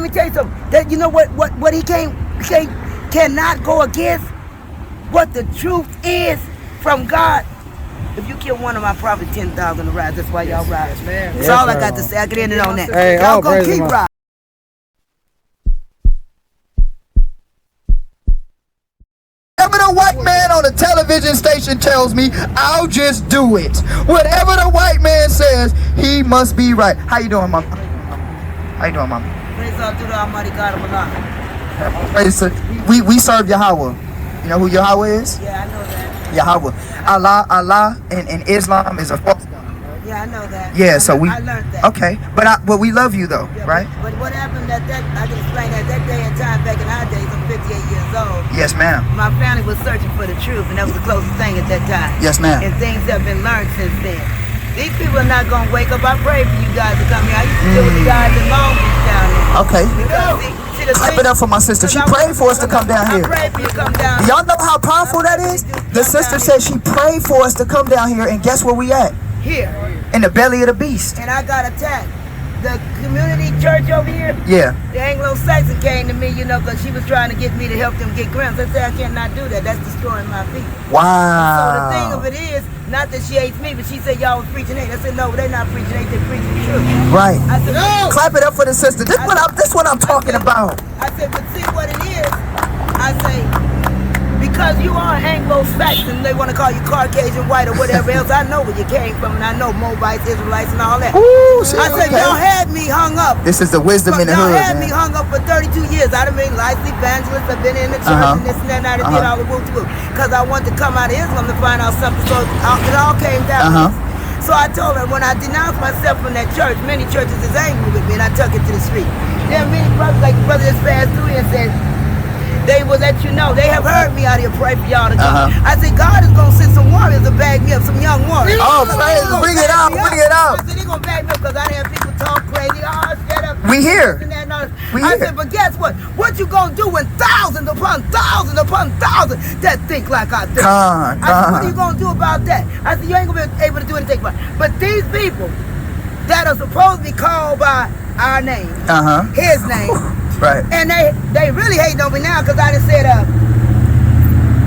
me tell you something. That you know what he cannot go against what the truth is from God. If you kill one of my prophets, 10,000 to rise. That's why y'all rise. That's all I got to say. I can end it on that. Hey, y'all gonna keep riding. Whatever the white man on the television station tells me, I'll just do it. Whatever the white man says, he must be right. How you doing, Mom? How you doing, Mom? Praise God to the Almighty God of Allah. Praise we serve Yahweh. You know who Yahweh is? Yeah, I know that. Yahweh. Allah in Islam is a false god. Yeah, I know that. Yeah, so I learned that. Okay, but we love you though, yeah, right? But what happened I can explain that day and time back in our days, I'm 58 years old. Yes, ma'am. My family was searching for the truth, and that was the closest thing at that time. Yes, ma'am. And things have been learned since then. These people are not gonna wake up. I pray for you guys to come here. I used to deal with the guys in Long Beach down there. Okay. Because clap it up for my sister. She prayed for us to come down here. I prayed for you to come down. Y'all know how powerful that is? The sister said she prayed for us to come down here, and guess where we at? Here. In the belly of the beast. And I got attacked. The community church over here, yeah, the Anglo-Saxon came to me, you know, because she was trying to get me to help them get grants. I said, I cannot do that. That's destroying my people. Wow. So the thing of it is, not that she hates me, but she said y'all was preaching hate. I said, no, they're not preaching hate, they're preaching truth. Right. I said, no. Clap it up for the sister. This what I'm talking about. I said, but see what it is. I say, because you are Anglo-Saxon, they want to call you Caucasian, white, or whatever else. I know where you came from, and I know Moabites, Israelites, and all that. Ooh, I said, y'all had me hung up. This is the wisdom in the hood. Y'all had me hung up for 32 years. I've been licensed evangelist. I've been in the church and this and that, and I did all the woo-woo. Because I wanted to come out of Islam to find out something. So it all came down. So I told her, when I denounced myself from that church, many churches is angry with me, and I took it to the street. There are many brothers, like the brother just passed through here and said, they will let you know. They have heard me out here pray for y'all to come. I said, God is going to send some warriors to bag me up, some young warriors. Oh, praise, bring it out, bring it out. I said, they're going to bag me up because I didn't have people talk crazy. Oh, shut up. We here. I said, but guess what? What you going to do when thousands upon thousands upon thousands that think like I think? I said, what are you going to do about that? I said, you ain't going to be able to do anything about it. But these people that are supposed to be called by our name, his name, right. And they really hating on me now because I just said,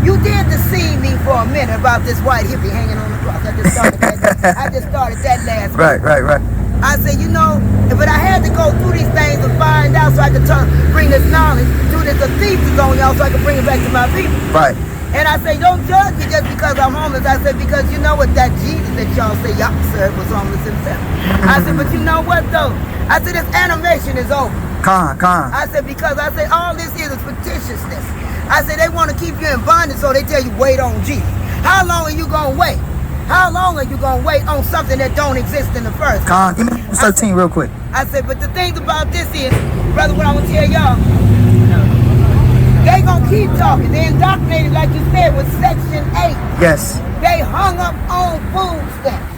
you did deceive me for a minute about this white hippie hanging on the cross. I just started that last week. Right. I said, you know, but I had to go through these things to find out so I could bring this knowledge, do this thesis on y'all so I can bring it back to my people. Right. And I say, don't judge me just because I'm homeless. I said, because you know what, that Jesus that y'all say y'all serve was homeless himself. I said, but you know what though? I said, this animation is over. I said, because I said, all this is fictitiousness. I said, they want to keep you in bondage, so they tell you, wait on Jesus. How long are you going to wait? How long are you going to wait on something that don't exist in the first place? Give me 13 real quick. I said, but the thing about this is, brother, what I'm going to tell y'all, they going to keep talking. They indoctrinated, like you said, with Section 8. Yes. They hung up on food stamps.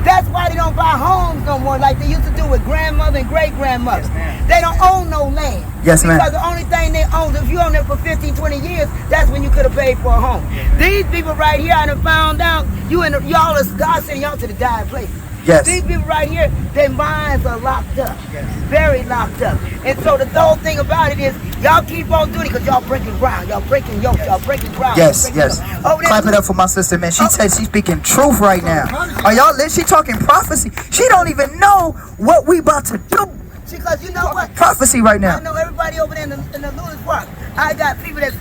That's why they don't buy homes no more like they used to do with grandmother and great-grandmother. Yes, they don't own no land. Yes, ma'am. Because the only thing they own, if you own it for 15, 20 years, that's when you could have paid for a home. These people right here, I done found out, y'all is God sending y'all to the dire place. Yes. These people right here, their minds are locked up. Yes. Very locked up. And so the whole thing about it is, y'all keep on doing it because y'all breaking ground. Y'all breaking yokes. Y'all breaking ground. Yes. Clap it up for my sister, man. She said she's speaking truth right now. Are y'all listening? She talking prophecy. She don't even know what we about to do. Because you know what? Prophecy right now. I know everybody over there in the Ludus Park. I got people that's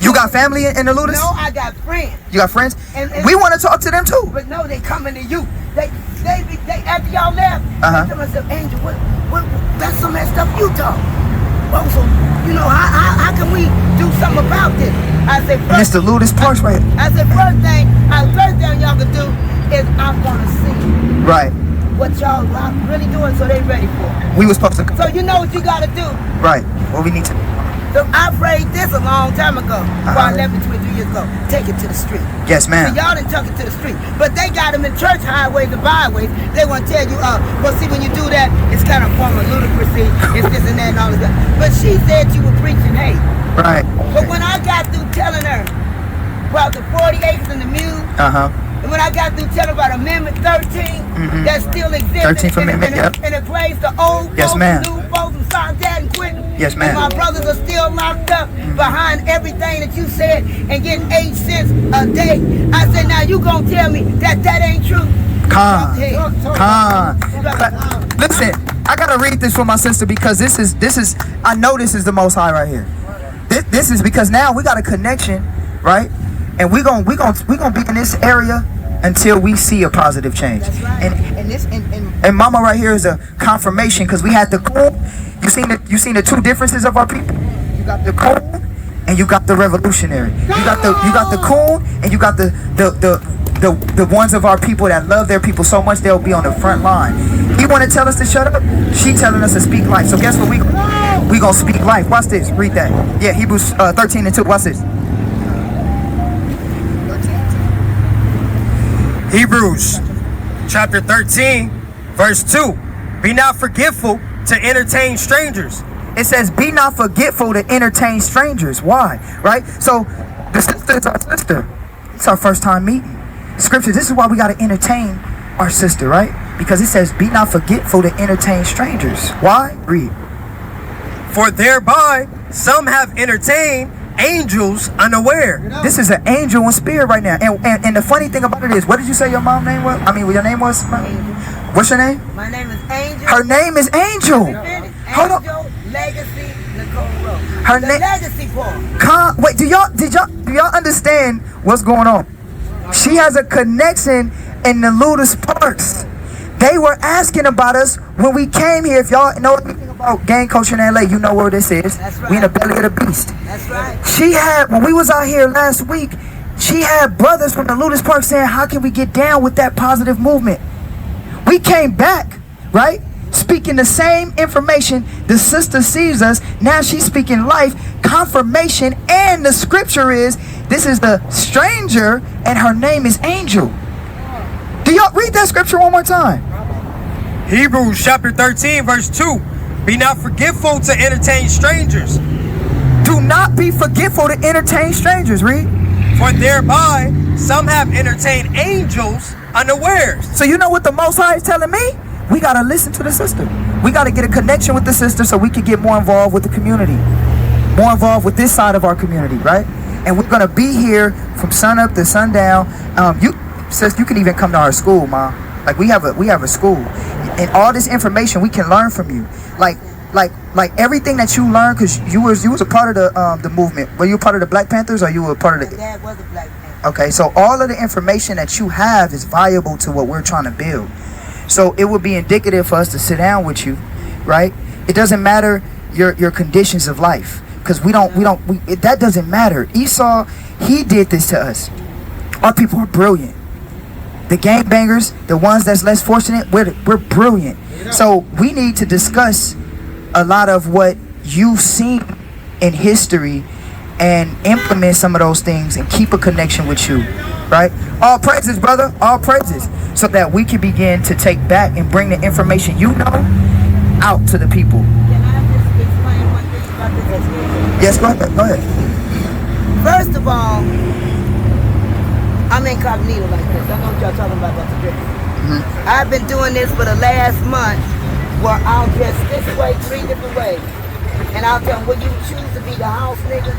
you got family in the Ludus? No, I got friends. You got friends? And we want to talk to them too. But no, they coming to you. They after y'all left, they tell myself, Angel, what that's some of that stuff you talk. Well, so, you know, how can we do something about this? I said, Mr. Ludus Park right here. I said, first thing y'all can do is I'm gonna see. Right. What y'all really doing so they ready for it. We was supposed to. So you know what you gotta do. Right. What we need to. So I prayed this a long time ago, about 11, 22 years ago. Take it to the street. Yes, ma'am. So y'all didn't tuck it to the street. But they got them in church highways and byways. They want to tell you, well, see, when you do that, it's kind of form of ludicrousy. It's this and that and all of that. But she said you were preaching hate. Right. But when I got through telling her about the 40 acres and the mule, And when I got through telling about Amendment 13, that still exists. 13th Amendment, and it plays the old yes, folks, ma'am. new folks, and start that and quitting. Yes, ma'am. And my brothers are still locked up behind everything that you said and getting 8 cents a day. I said, now you gonna tell me that ain't true? Con. Listen, I gotta read this for my sister because this is I know this is the Most High right here. This is because now we got a connection, right? And we gonna be in this area until we see a positive change. That's right. And Mama right here is a confirmation because we had the cool. You seen the two differences of our people. You got the cool and you got the revolutionary. You got the cool and you got the ones of our people that love their people so much they'll be on the front line. He want to tell us to shut up. She telling us to speak life. So guess what we gonna speak life. Watch this. Read that. Yeah, Hebrews 13:2. Watch this. Hebrews chapter 13 verse 2. Be not forgetful to entertain strangers. It says, be not forgetful to entertain strangers. Why? Right? So the sister is our sister. It's our first time meeting. Scripture, this is why we got to entertain our sister, right? Because it says, be not forgetful to entertain strangers. Why? Read. For thereby some have entertained angels unaware. This is an angel in spirit right now. And the funny thing about it is, what did you say your mom's name was? I mean, what your name was? What's your name? My name is Angel. Her name is Angel. Hold on. Legacy Nicole Rose. Her name. Legacy Paul. Wait, do y'all understand what's going on? She has a connection in the Ludus Parks. They were asking about us when we came here. If y'all know anything about gang culture in LA, you know where this is. That's right. We in the belly of the beast. That's right. She had, when we was out here last week, she had brothers from the Ludus Park saying, how can we get down with that positive movement? We came back, right? Speaking the same information. The sister sees us. Now she's speaking life, confirmation, and the scripture is, this is the stranger, and her name is Angel. Do y'all read that scripture one more time? Hebrews chapter 13 verse 2. Be not forgetful to entertain strangers. Do not be forgetful to entertain strangers. Read. For thereby some have entertained angels unawares. So you know what the Most High is telling me? We got to listen to the sister. We got to get a connection with the sister so we can get more involved with the community. More involved with this side of our community, right? And we're going to be here from sun up to sundown. Sis, you can even come to our school, Mom. Like we have a school. And all this information we can learn from you. Like everything that you learned, because you was a part of the movement. Were you a part of the Black Panthers or you were a part of the... My dad was a Black Panther. Okay, so all of the information that you have is valuable to what we're trying to build. So it would be indicative for us to sit down with you, right? It doesn't matter your conditions of life, because that doesn't matter. Esau, he did this to us. Our people are brilliant. The gangbangers, the ones that's less fortunate, we're brilliant. So we need to discuss a lot of what you've seen in history and implement some of those things and keep a connection with you, right? All praises, brother, all praises, so that we can begin to take back and bring the information you know out to the people. Can I just explain one thing about this experience? Yes, go ahead. First of all, I'm incognito like this. I know what y'all talking about the dress. I've been doing this for the last month where I'll dress this way 3 different ways. And I'll tell them, will you choose to be the house nigga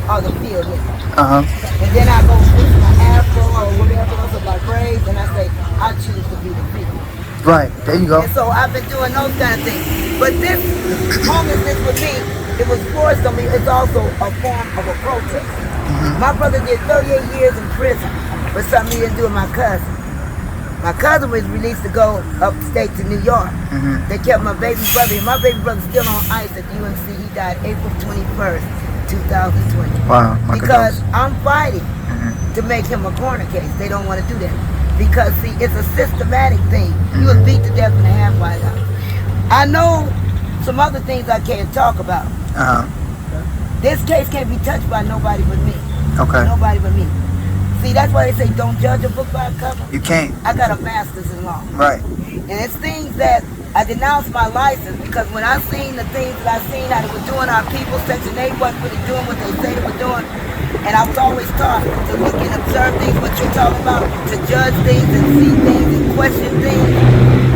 or the field nigga? And then I go switch my afro or whatever else of my braids and I say, I choose to be the field. Right, there you go. And so I've been doing those kind of things. But this homelessness with me, it was forced on me. It's also a form of a protest. My brother did 38 years in prison for something he didn't do with my cousin. My cousin was released to go upstate to New York. They kept my baby brother, and my baby brother's still on ice at UNC. He died April 21st, 2020. Wow, because I'm fighting to make him a corner case. They don't want to do that. Because, see, it's a systematic thing. He was beat to death in the half-White House. I know some other things I can't talk about. This case can't be touched by nobody but me. Okay. Nobody but me. See, that's why they say don't judge a book by a cover. You can't. I got a master's in law. Right. And it's things that I denounced my license because when I seen the things that I seen how they were doing our people, Section 8 wasn't really doing what they say they were doing. And I was always taught to look and observe things, what you're talking about, to judge things and see things and question things.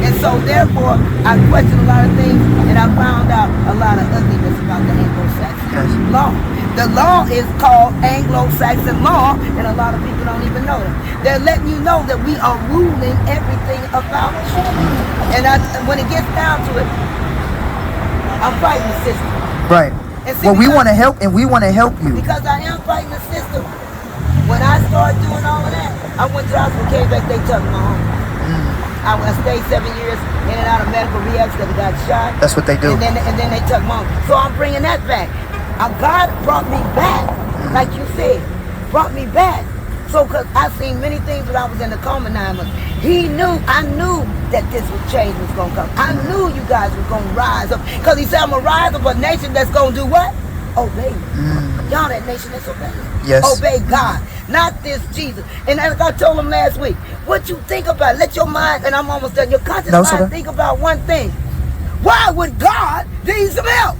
And so therefore, I questioned a lot of things, and I found out a lot of ugliness about the Anglo-Saxon law. The law is called Anglo-Saxon law, and a lot of people don't even know that. They're letting you know that we are ruling everything about you. And when it gets down to it, I'm fighting the system. Right. See, well, we want to help, and we want to help you. Because I am fighting the system. When I started doing all of that, I went to the hospital, came back, they took me home. I stayed 7 years in and out of medical rehab because I got shot. That's what they do. And then they took me home. So I'm bringing that back. God brought me back, like you said, brought me back. So, because I seen many things when I was in the coma 9 months. I knew that this change was going to come. I knew you guys were going to rise up. Because he said, I'm going to rise up a nation that's going to do what? Obey me. Y'all that nation that's obeying. Yes. Obey God, not this Jesus. And as I told him last week, what you think about, let your mind, and I'm almost done, your conscious mind think about one thing. Why would God need some help?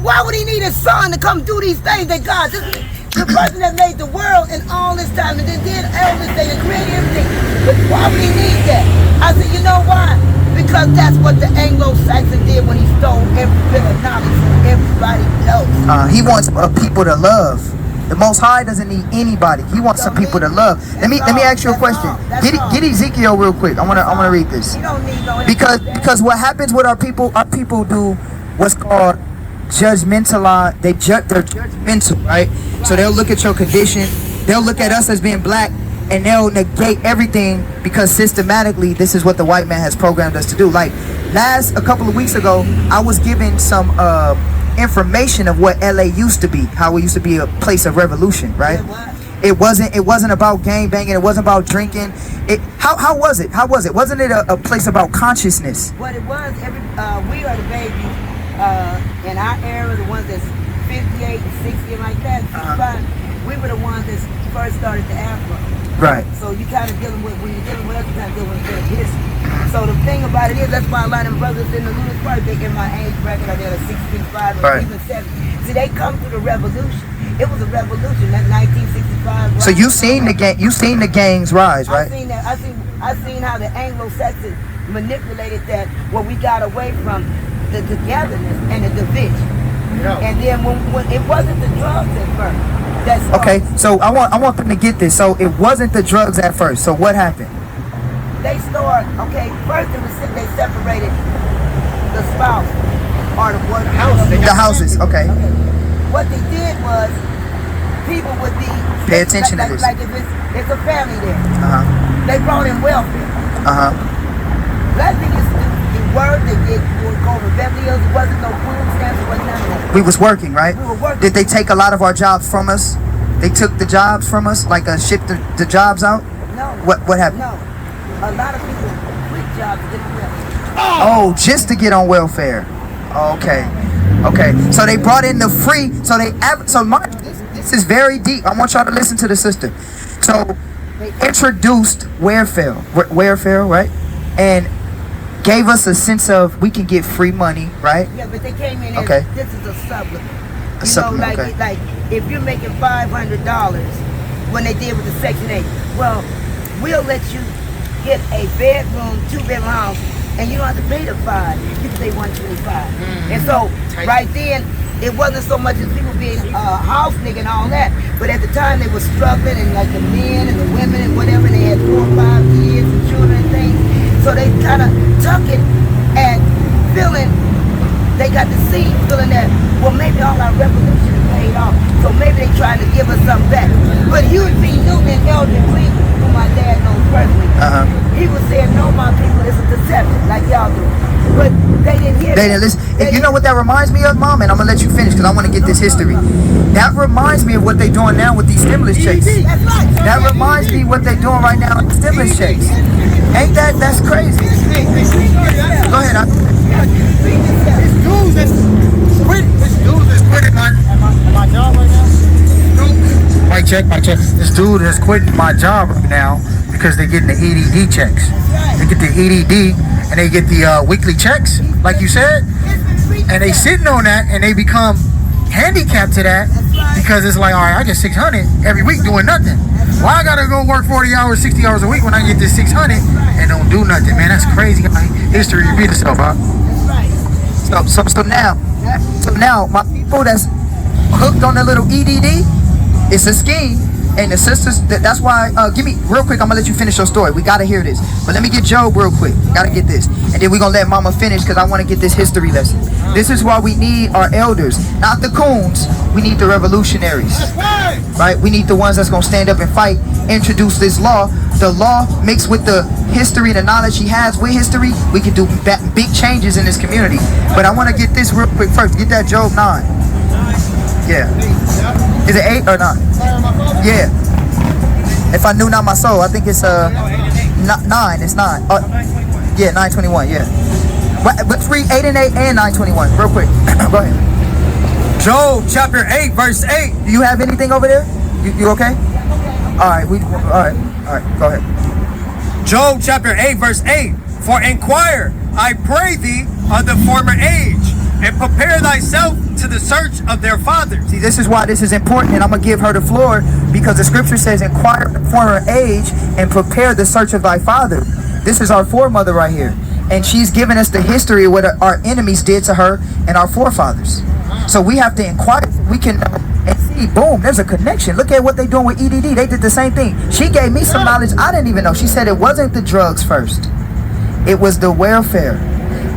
Why would he need his son to come do these things that God, the person that made the world and all this time and then did everything and created everything, but why would he need that? I said, you know why? Because that's what the Anglo-Saxon did when he stole every bit of knowledge from everybody else. He wants people to love. The Most High doesn't need anybody. He wants some people to love. Let me ask you a question. Get Ezekiel real quick. I wanna read this. You don't need no because what happens with our people do what's called they're judgmental, right? So they'll look at your condition, they'll look at us as being black, and they'll negate everything because systematically this is what the white man has programmed us to do. Like a couple of weeks ago, I was given some information of what LA used to be, how it used to be a place of revolution, right? It wasn't about gang banging, it wasn't about drinking. How was it? Wasn't it a place about consciousness? What it was, we are the babies in our era, the ones that's 58 and 60 and like that, 65, we were the ones that first started the Afro. Right. So you kind of dealing with, when you're dealing with us, you kind of dealing with their history. So the thing about it is, that's why a lot of them brothers in the Lunar Park, they in my age bracket, are there 65 or even 70. See, they come through the revolution. It was a revolution, that 1965. So you seen the gangs rise, right? I seen that. I seen how the Anglo-Saxons manipulated that, where we got away from the togetherness and the division. And then when it wasn't the drugs at first. Okay, so I want them to get this. So it wasn't the drugs at first. So what happened? They started, first they separated the spouse or the houses, okay. What they did was, people would be pay attention to this. Like if it's a family there. They brought in welfare. Black people used to do work. They did go to Beverly Hills. There wasn't no food stamps. There wasn't none of that. We was working, right? We were working. Did they take a lot of our jobs from us? They took the jobs from us, like shipped the jobs out? No. What happened? No. A lot of people quit jobs to get on welfare. Oh, just to get on welfare. Okay. So they brought in the free. So this is very deep. I want y'all to listen to the sister. So they introduced welfare, right? And gave us a sense of we can get free money, right? Yeah, but they came in as this is a supplement. Like if you're making $500, when they did with the Section 8, well, we'll let you get a bedroom, 2-bedroom house, and you don't have to pay the $5. You can pay $125. And so right then, it wasn't so much as people being house nigga and all that, but at the time they were struggling, and like the men and the women and whatever, and they had 4 or 5 kids and children and things. So they kind of took it and they got the seed feeling that, well, maybe all our revolution is paid off. So maybe they trying to give us something back. But Huey P. Newton and Elder Cleveland, who my dad knows personally, he was saying, no, my people, it's a deception, like y'all do. But they didn't hear that. They didn't listen. You know what that reminds me of, Mom? And I'm going to let you finish because I want to get this history. That reminds me of what they're doing now with these stimulus checks. That's right. That reminds me what they're doing right now with the stimulus checks. Ain't that's crazy? Go ahead. This dude is quitting my job right now. Mic check. This dude is quitting my job right now because they're getting the EDD checks. They get the EDD and they get the weekly checks, like you said, and they sitting on that and they become handicapped to that because it's like, all right, I get 600 every week doing nothing. Why I gotta go work 40 hours, 60 hours a week when I get this 600 and don't do nothing, man? That's crazy. History repeats itself, huh? So now my people that's hooked on the little EDD, it's a scheme. And the sisters, that's why, give me, real quick, I'm gonna let you finish your story. We gotta hear this. But let me get Job real quick. Gotta get this. And then we're gonna let Mama finish because I wanna get this history lesson. This is why we need our elders, not the coons. We need the revolutionaries. Right? We need the ones that's gonna stand up and fight, introduce this law. The law mixed with the history, the knowledge he has with history, we can do big changes in this community. But I wanna get this real quick first. Get that Job 9. Yeah. Is it 8 or 9? Yeah. If I knew not my soul, I think it's 9. It's 9. Yeah, 9:21. Yeah. But let's read 8 and 8 and 9:21 real quick. Go ahead. Job chapter 8 verse 8. Do you have anything over there? You okay? All right. All right. Go ahead. Job chapter 8 verse 8. For inquire, I pray thee, of the former age, and prepare thyself to the search of their fathers. See, this is why this is important, and I'm going to give her the floor, because the scripture says, inquire the former age and prepare the search of thy father. This is our foremother right here. And she's given us the history of what our enemies did to her and our forefathers. So we have to inquire. We can and see, boom, there's a connection. Look at what they're doing with EDD. They did the same thing. She gave me some knowledge I didn't even know. She said it wasn't the drugs first. It was the welfare.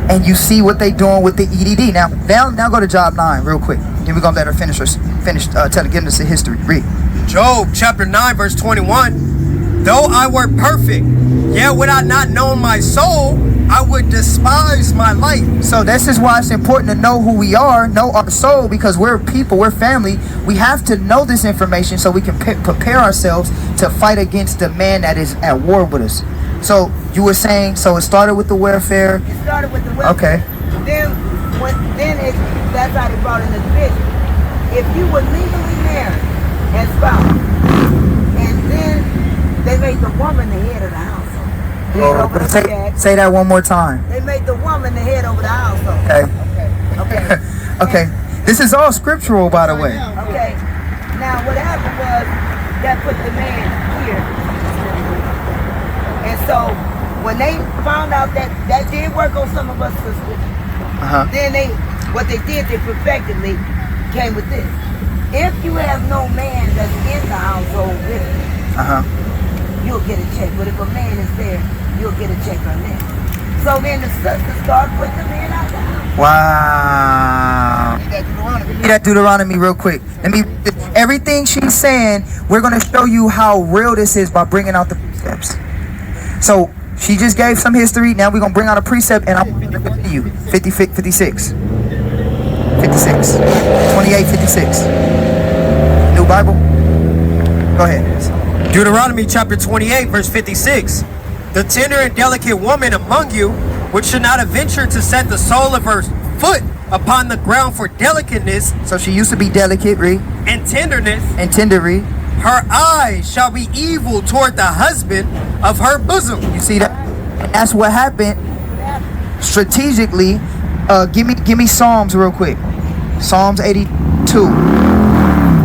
And you see what they doing with the EDD. Now go to Job 9 real quick. Then we're gonna let her finish giving us the history. Read. Job chapter 9 verse 21. Though I were perfect, yet would I not know my soul, I would despise my life. So this is why it's important to know who we are, know our soul, because we're people, we're family. We have to know this information so we can prepare ourselves to fight against the man that is at war with us. So you were saying, so it started with the welfare. It started with the welfare. Okay. Then that's how they brought in the division. If you were legally married and spouse, and then they made the woman the head of the household. Head over the check. Say that one more time. They made the woman the head over the household. Okay. Okay. Okay. This is all scriptural, by the way. Okay. Now what happened was that put the man here. And so when they found out that did work on some of us sisters, then what they did, they perfectly came with this. If you have no man that's in the household with you, you'll get a check. But if a man is there, you'll get a check on that. So then the sisters start putting the man out the house. Wow. Read that Deuteronomy real quick. Everything she's saying, we're going to show you how real this is by bringing out the precepts. So she just gave some history. Now we're going to bring out a precept, and I'm going to continue. 56. 56. 28, 56. New Bible? Go ahead. Deuteronomy chapter 28 verse 56. The tender and delicate woman among you, which should not have ventured to set the sole of her foot upon the ground for delicateness. So she used to be delicate, read. And tenderness. And tender, read. Her eyes shall be evil toward the husband of her bosom. You see that? And that's what happened strategically. Give me Psalms real quick. Psalms 82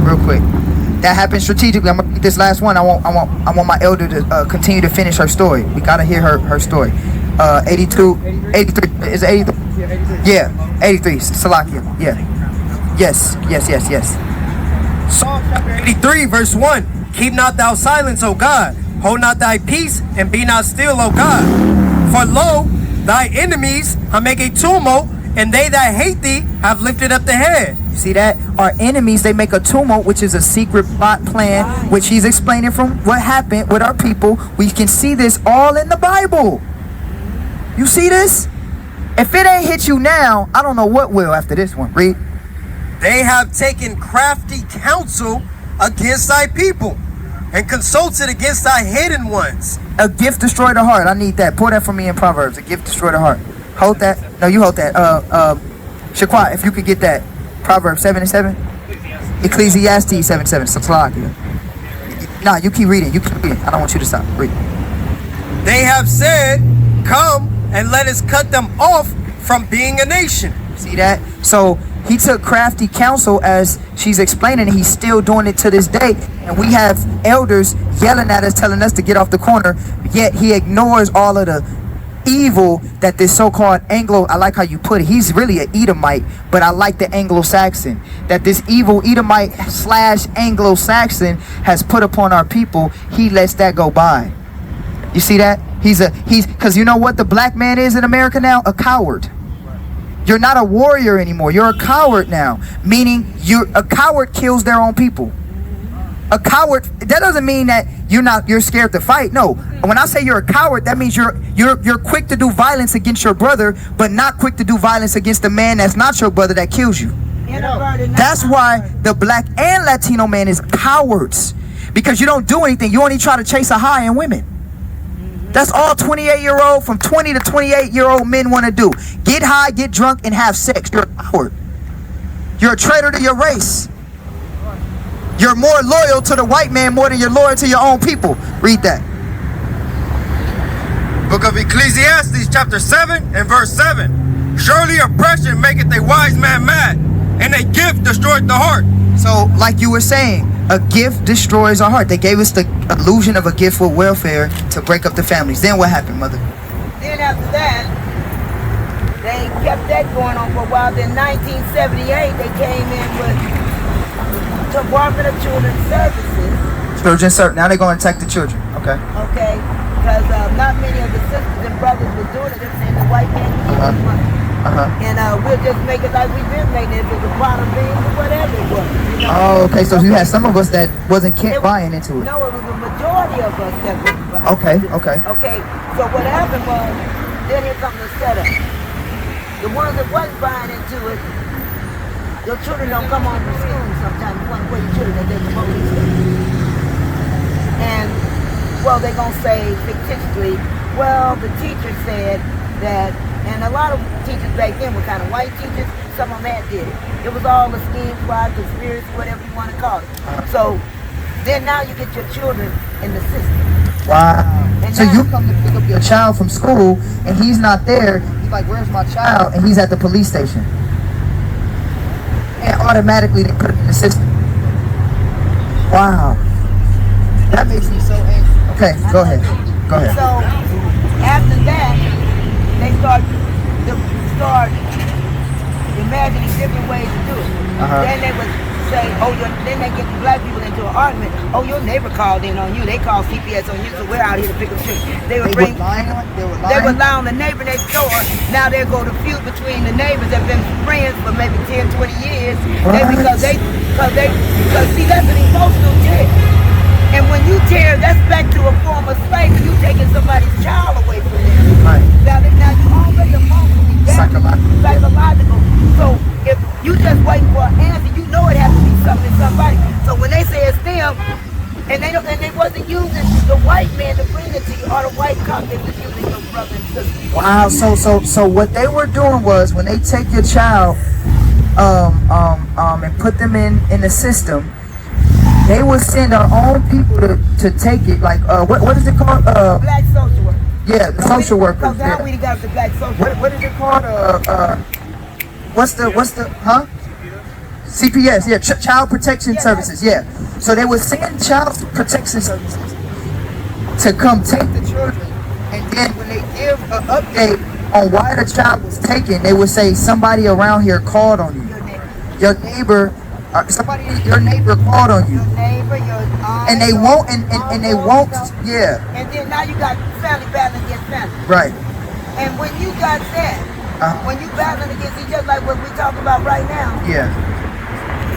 real quick. That happened strategically. I'm gonna read this last one. I want my elder to continue to finish her story. We gotta hear her story. 83 is it 83? Yeah, 83. Salakia. Yeah. Yes. Psalm chapter 83 verse 1. Keep not thou silence, O God. Hold not thy peace, and be not still, O God. For lo, thy enemies have made a tumult, and they that hate thee have lifted up the head. See that? Our enemies, they make a tumult, which is a secret plot plan, which he's explaining from what happened with our people. We can see this all in the Bible. You see this? If it ain't hit you now, I don't know what will after this one. Read. They have taken crafty counsel against thy people, and consulted against thy hidden ones. A gift destroy the heart. I need that. Pour that for me in Proverbs. A gift destroy the heart. Hold that. No, you hold that. Shaquat, if you could get that. Proverbs 7:7. Ecclesiastes 7:7. Salakia. Nah, you keep reading. I don't want you to stop. Read. They have said, come and let us cut them off from being a nation. See that? So He took crafty counsel, as she's explaining, and he's still doing it to this day. And we have elders yelling at us, telling us to get off the corner, yet he ignores all of the evil that this so-called Anglo, I like how you put it, he's really an Edomite, but I like the Anglo-Saxon, that this evil Edomite / Anglo-Saxon has put upon our people. He lets that go by. You see that? He's because you know what the black man is in America now? A coward. You're not a warrior anymore. You're a coward now. Meaning a coward kills their own people. A coward, that doesn't mean that you're scared to fight. No. When I say you're a coward, that means you're quick to do violence against your brother, but not quick to do violence against the man that's not your brother that kills you. That's why the black and Latino man is cowards. Because you don't do anything. You only try to chase a high in women. That's all 28-year-old, from 20 to 28-year-old men want to do. Get high, get drunk, and have sex. You're a coward. You're a traitor to your race. You're more loyal to the white man more than you're loyal to your own people. Read that. Book of Ecclesiastes, chapter 7 and verse 7. Surely oppression maketh a wise man mad, and a gift destroyeth the heart. So, like you were saying, a gift destroys our heart. They gave us the illusion of a gift for welfare to break up the families. Then what happened, mother? Then after that, they kept that going on for a while. Then 1978, they came in with Department of Children's Services. Now they're going to attack the children. Okay. Okay. Because not many of the sisters and brothers were doing it. They're saying the white man can get money. And we'll just make it like we've been making it. If it was a pot of beans or whatever it was. You know? Oh, okay. So you had some of us that kept buying into it. No, it was a majority of us that was buying into it. Okay. So what happened was, then here comes the setup. The ones that wasn't buying into it, your children don't come home from school sometimes. You want to put your children that they're supposed to. And, well, they're going to say fictitiously, well, the teacher said that, and a lot of teachers back then were kind of white teachers. Some of them had did it. It was all a scheme, plot, conspiracy, whatever you want to call it. So then now you get your children in the system. Wow. And so you come to pick up your child from school, and he's not there. He's like, where's my child? And he's at the police station. And automatically they put him in the system. Wow. That makes me so angry. Okay, go ahead. So after that, they start imagining different ways to do it. Then they would say, then they get the black people into an argument. Oh, your neighbor called in on you. They called CPS on you, so we're out here to pick up shit. They would lie on the neighbor next door. Now they go to feud between the neighbors that have been friends for maybe 10, 20 years. Because see, that's an emotional tear. And when you tear, that's back to a form of slavery. You taking somebody's child away from them. Right. Now you already emotionally psychological. So if you just waiting for an answer, you know it has to be somebody. So when they say it's them, and they wasn't using the white man to bring it to you, or the white cop, they was using your brother and sister. Wow. So what they were doing was, when they take your child and put them in the system, they would send our own people to take it. Like what is it called? Black social worker. Yeah, the social workers. Because now we got the black social worker. What is it called? What's the CPS, yeah, Child Protection Services, yeah. So they would send Child Protection Services to come take the children, and then when they give an update on why the child was taken, they would say somebody around here called on you. Your neighbor, your neighbor called on you. Your neighbor, your aunt. And they won't, and they won't, yeah. And then now you got family battling against family. Right. And when you got that, when you battling against each other, like what we talk about right now, yeah.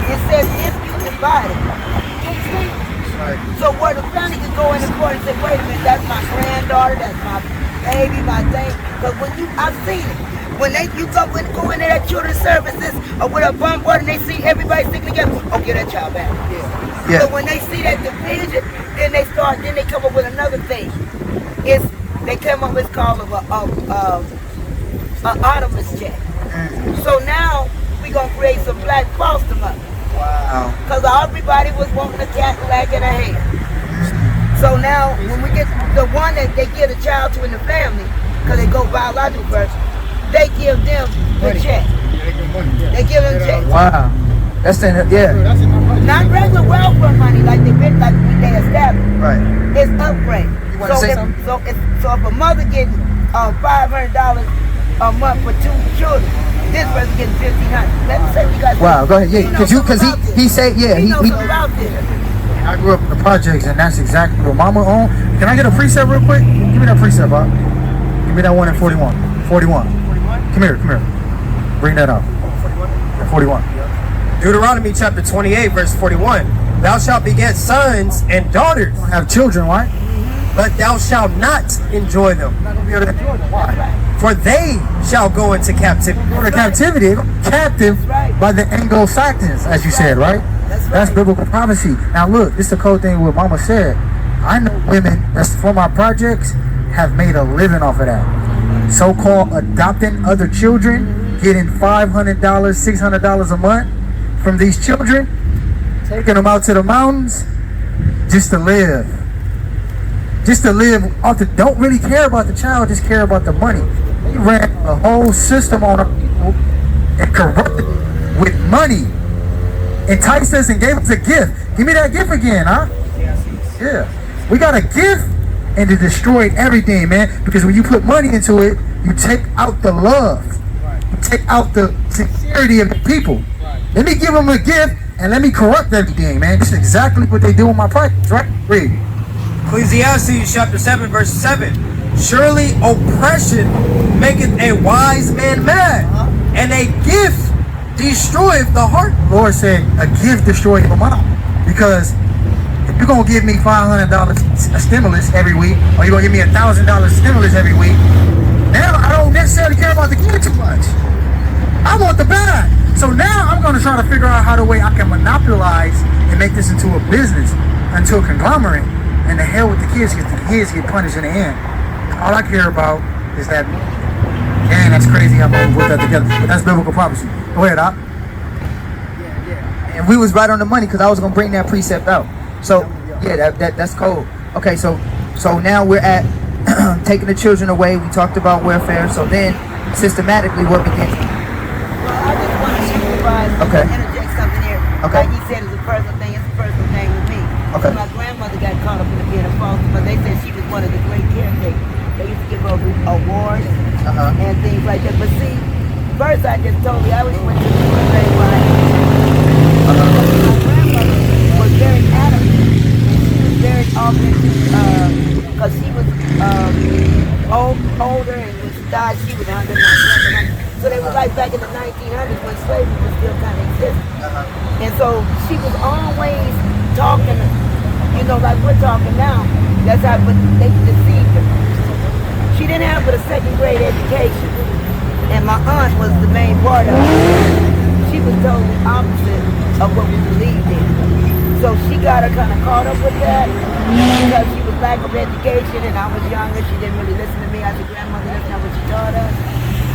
It says if you divide it, you can't stand it. Right. So where the family can go in the court and say, wait a minute, that's my granddaughter, that's my baby, my thing. Because when I've seen it. When you go into that children's services or with a bum board and they see everybody sticking together, give that child back. Yeah. So when they see that division, then they come up with another thing. They come up with what's called an Artemis check. So now we're going to create some black foster mothers. Wow. Because everybody was wanting a Cadillac and a hand. So now when we get the one that they give a child to in the family, because they go biological first, they give them the check. They give them checks. Wow. That's in it, yeah. Not regular welfare money like they established. Right. It's upgrade. You want to say something? So if a mother getting $500 a month for 2 children, this person getting $1,500. Let me say we got. Wow, go ahead. Yeah, because he said, yeah, he knows something about this. I grew up in the projects, and that's exactly what Mama owned. Can I get a precept real quick? Give me that precept, Bob. Give me that one at 41. 41. Come here. Bring that up. 41. Deuteronomy chapter 28, verse 41. Thou shalt beget sons and daughters, Have children, right? but thou shalt not enjoy them. Not gonna be able to enjoy them. Why? For they shall go into captivity. Go to captivity, captive by the Anglo-Saxons, as you said, right? That's biblical prophecy. Now look, this is the cool thing what Mama said. I know women that's from our projects have made a living off of that. So-called adopting other children, getting $500, $600 a month from these children, taking them out to the mountains just to live. Just to live off the, don't really care about the child, just care about the money. They ran a whole system on our people and corrupted with money. Enticed us and gave us a gift. Give me that gift again, huh? Yeah. We got a gift and it destroyed everything, man. Because when you put money into it, you take out the love. You take out the sincerity of the people. Let me give them a gift and let me corrupt everything, man. This is exactly what they do in my practice, right? Read. Ecclesiastes chapter 7, verse 7. Surely oppression maketh a wise man mad, and a gift destroyeth the heart. The Lord said a gift destroyed your mind. Because if you're going to give me $500 stimulus every week, or you're going to give me $1,000 stimulus every week, now I don't necessarily care about the gift too much. I want the bag. So now I'm going to try to figure out how the way I can monopolize and make this into a business, into a conglomerate. And the hell with the kids, because the kids get punished in the end. All I care about is that. Dang, that's crazy how we put that together. But that's biblical prophecy. Go ahead, Doc. And we was right on the money because I was gonna bring that precept out. So yeah, that's cool. Okay, so now we're at taking the children away. We talked about welfare. So then systematically what begins? Well, I just want to interject something here. Okay. Like he said, it's a personal thing. It's a personal thing with me. Okay. My grandmother got caught up in being a foster, but they said she was one of the great caretakers. They used to give her awards and things like that. But see, first I just told you, I always went to the grade when I my grandmother was very adamant. She was very often, because she was older, and when she died, she was 109. So they were like back in the 1900s when slavery was still kind of existing. And so she was always talking, like we're talking now. That's how, but they deceived her. She didn't have but a 2nd grade education, and my aunt was the main part of it. She was totally opposite of what we believed in. So she got her kind of caught up with that because she was lack of education, and I was younger. She didn't really listen to me. I said, grandmother, that's not what she taught us.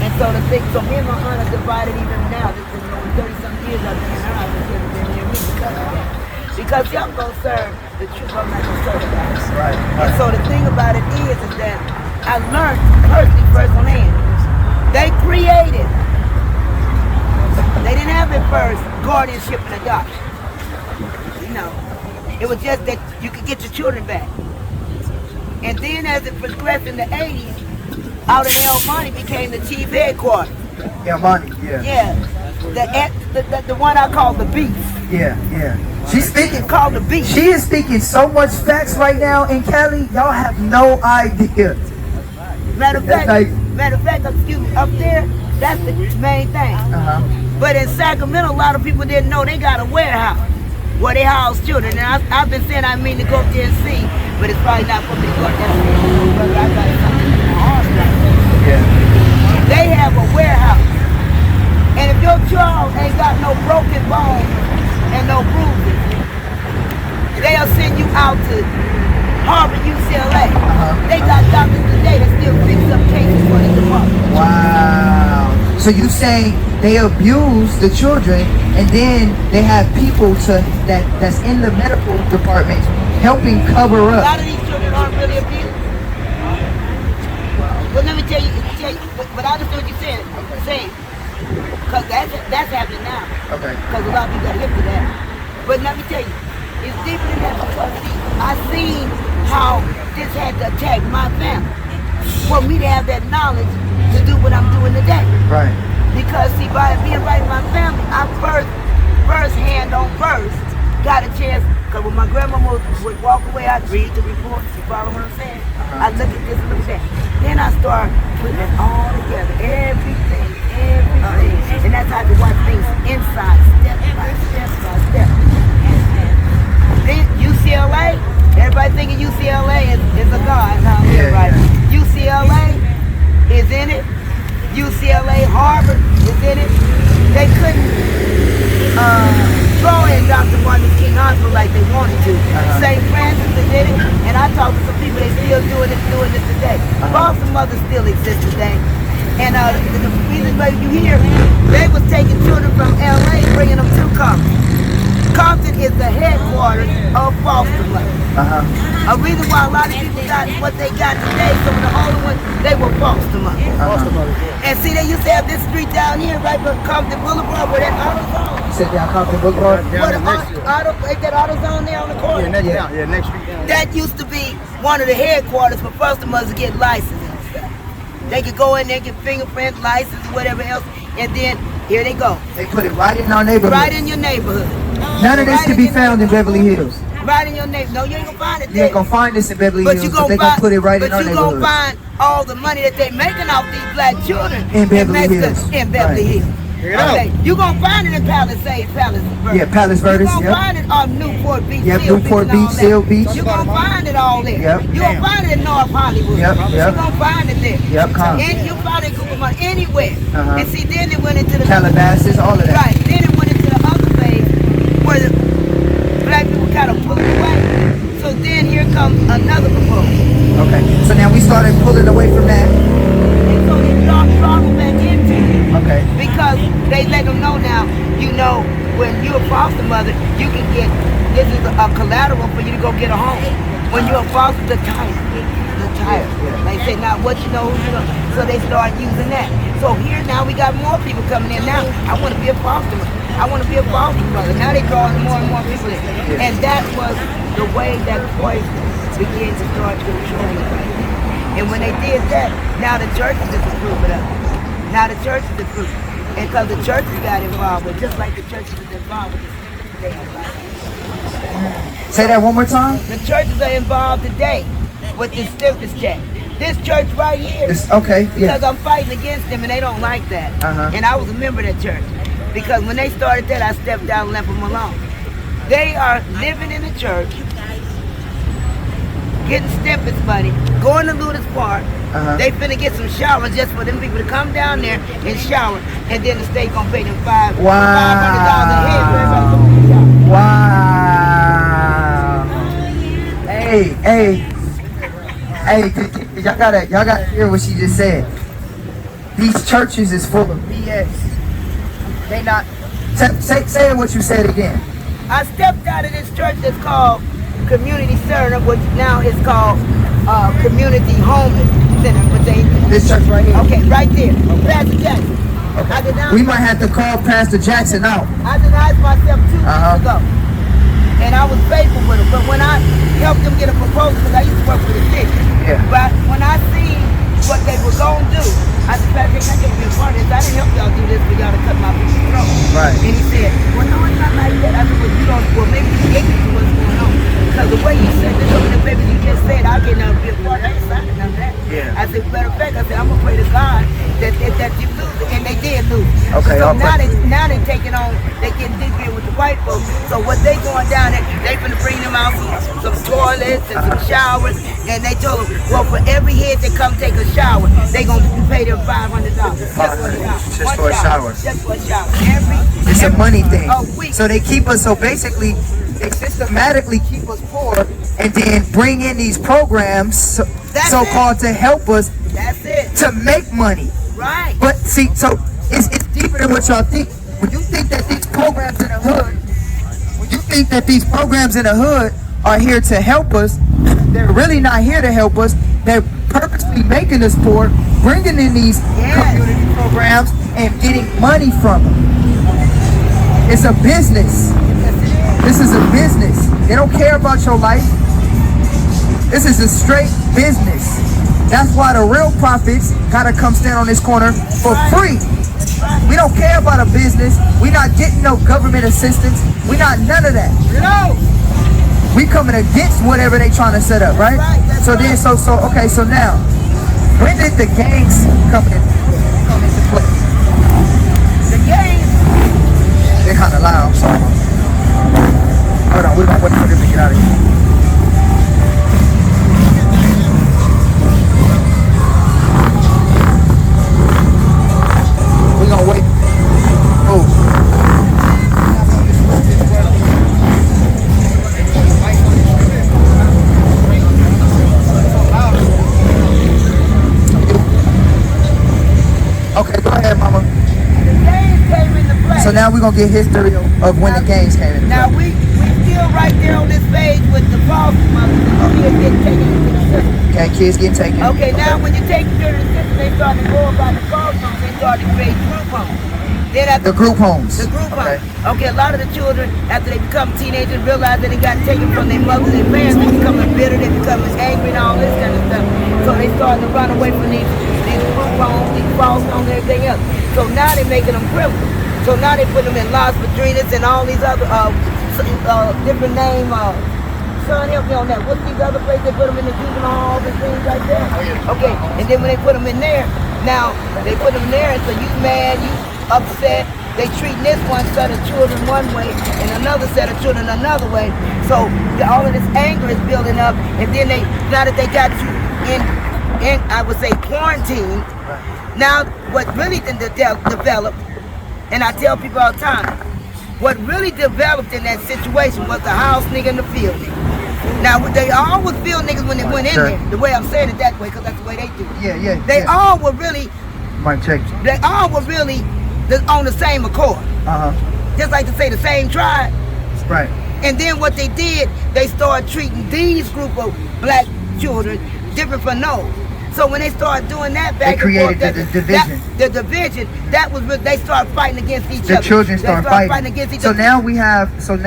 And so so me and my aunt are divided even now. This is over 30-some years I've been in her house. She's never been near me because of that. Because y'all gonna serve the truth, I'm not gonna serve the lies. Right. And so the thing about it is that I learned personally, firsthand. They created. They didn't have it first, guardianship and adoption. It was just that you could get your children back. And then as it progressed in the 80s, out in El Monte became the chief headquarters. El Monte, yeah. Yeah. The one I call the beast. Yeah. She's speaking. Called the beast. She is speaking so much facts right now in Cali. Y'all have no idea. Matter of fact, excuse me, up there, that's the main thing. But in Sacramento, a lot of people didn't know they got a warehouse where they house children. And I've been saying I mean to go up there and see, but it's probably not for me to go up there and see. Brother, I got something in my heart right now. Yeah. They have a warehouse. And if your child ain't got no broken bones and no bruises, they'll send you out to Harvard, UCLA. They got doctors today that still fix up cases for the department. Wow. So you saying they abuse the children, and then they have people that's in the medical department helping cover A up. lot of these children aren't really abused. Well, let me tell you, but I understand what you're saying. Because that's happening now. Okay. Because a lot of people got hip to that. But let me tell you, it's deeper than that because I seen how this had to attack my family. For me to have that knowledge to do what I'm doing today. Right. Because see, by being right in my family, I first hand on first got a chance. Because when my grandmama would walk away, I'd read the reports. You follow what I'm saying? I look at this and look at that. Then I start putting it all together. Everything. And that's how I can watch things inside, step by step. Then UCLA, everybody thinking UCLA is a god. No, right. UCLA is in it. UCLA, Harvard is in it. They couldn't throw in Dr. Martin Luther King Hospital like they wanted to. St. Francis did it, and I talked to some people, they still doing it today. Foster mothers still exist today. And the reason why you hear, they was taking children from LA, bringing them to Compton. Compton is the headquarters of foster mothers. A reason why a lot of people got what they got today, some of the older ones, they were foster mothers. And see, they used to have this street down here, right by Compton Boulevard, where that AutoZone. You said down Compton Boulevard? Where that AutoZone there on the corner? Yeah, next street down. That used to be one of the headquarters for foster mothers to get licensed and stuff. They could go in there, get fingerprint, license, whatever else, and then here they go. They put it right in our neighborhood. Right in your neighborhood. None of this can be found in Beverly Hills. Right in your neighborhood. No, you ain't gonna find it You there. ain't gonna find this in Beverly But Hills, you but gonna they gonna put it right in our But you neighborhood. gonna find all the money that they making off these black children In Beverly Hills. In Beverly Right. Hills. Okay, you gonna find it in Palisades, Yeah, Palos Verdes, You gonna yep. find it on Newport Beach, Yep, Seal Newport Beach, and all Beach, that. Seal Beach. You gonna find it all there. Yep. You gonna find it in North Hollywood. Yep, You yep. gonna find it there. Yep, come. And you find it Cucamonga anywhere. Uh-huh. And see, then it went into the Calabasas, all of that. Right. Then it went into the other phase where the black people kind of pulled away. So then here comes another proposal. Okay, so now we started pulling away from that. And so they throttle back into it. Okay. Because they let them know now, you know, when you're a foster mother, you can get, this is a collateral for you to go get a home. When you're a foster, the title. They say, now what you know, so they start using that. So here now we got more people coming in now. I want to be a foster mother. I want to be a foster mother. Now they drawing more and more people in. And that was the way that poison began to start controlling it. And when they did that, now the churches is approving of it. Now the churches is approving. And because the churches got involved with, just like the churches is involved with this, Say that one more time. the churches are involved today with this stimulus check. This church right here. Okay, yeah. Because I'm fighting against them and they don't like that. And I was a member of that church. Because when they started that, I stepped down and left them alone. They are living in the church, getting stimulus money, going to Ludus Park. They finna get some showers just for them people to come down there and shower, and then the state gonna pay them $500 a head for everybody to come to shower. Wow. Hey, y'all gotta hear what she just said. These churches is full of BS. They not, say what you said again. I stepped out of this church that's called Community Center, which now is called Community Homeless Center. But This church right here. Okay, right there. Pastor Jackson. We might have to call Pastor Jackson out. I denied myself 2 weeks ago. And I was faithful with him. But when I helped them get a proposal, because I used to work for the city. Yeah. But when I seen what they were going to do, I said, Pastor, I can't be a part of this. I didn't help y'all do this for y'all to cut my people's throat. Right. And he said, well, no, it's not like that. I said, well, you don't, well, maybe you get to what's going on. Because the way you said this over the papers you just said, I can't never be a part of that. I ain't signing none of that. Yeah. I said, matter of fact, I said, I'm going to pray to God that you lose it. And they did lose. Okay, so I'll now pray. they taking on, they getting deep with the white folks. So what they going down there, they finna bring them out some toilets and some showers. And they told them, well, for every head that come take a shower, they gonna pay them $500. Just for a shower. Just for a shower. It's a money thing. A week. So they keep us, so basically, they systematically keep us poor and then bring in these programs, so-called to help us That's it. to make money. Right. But see, so it's deeper than what y'all think. When you think that these programs in the hood, are here to help us, they're really not here to help us. They're purposely making us poor, bringing in these community programs, and getting money from them. It's a business. This is a business. They don't care about your life. This is a straight business. That's why the real prophets gotta come stand on this corner for free. We don't care about a business. We not getting no government assistance. We not none of that. We coming against whatever they trying to set up, right? So then, okay, so now, when did the gangs come into play? The gangs. They're kind of loud. So. Hold on, we're gonna wait for them to get out of here. We're gonna wait. Oh. Okay, go ahead, mama. The gangs came into play. So now we're gonna get history of when the gangs came into play. Now we still right there on this page with the false mothers. The kids getting taken into the system. Okay, kids getting taken. Okay, now when you take them to the system, they start to go about the false homes. They start to create group homes. Then after The group homes. The group Okay. homes. Okay, a lot of the children, after they become teenagers, realize that they got taken from their mothers and parents. They becoming bitter, they becoming angry and all this kind of stuff. So they start to run away from these group homes, these false homes and everything else. So now they're making them criminals. So now they put them in Las Padrinas and all these other different names. Son, help me on that. What's these other places they put them in the juvenile halls and things like that? Okay, and then when they put them in there, now they put them there, and so you mad, you upset. They treating this one set of children one way and another set of children another way. So all of this anger is building up, and then now that they got you in I would say quarantine. Now what really developed, and I tell people all the time, what really developed in that situation was the house nigga and the field nigga. Now they all was field niggas when they went in there. The way I'm saying it that way, because that's the way they do it. Yeah. They all were really. Mic check. They all were really on the same accord. Just like to say the same tribe. Right. And then what they did, they started treating these group of black children different from those. So when they started doing that back They created the division. The division, that was when they started fighting against each other. The children started fighting against each so other. now we have, and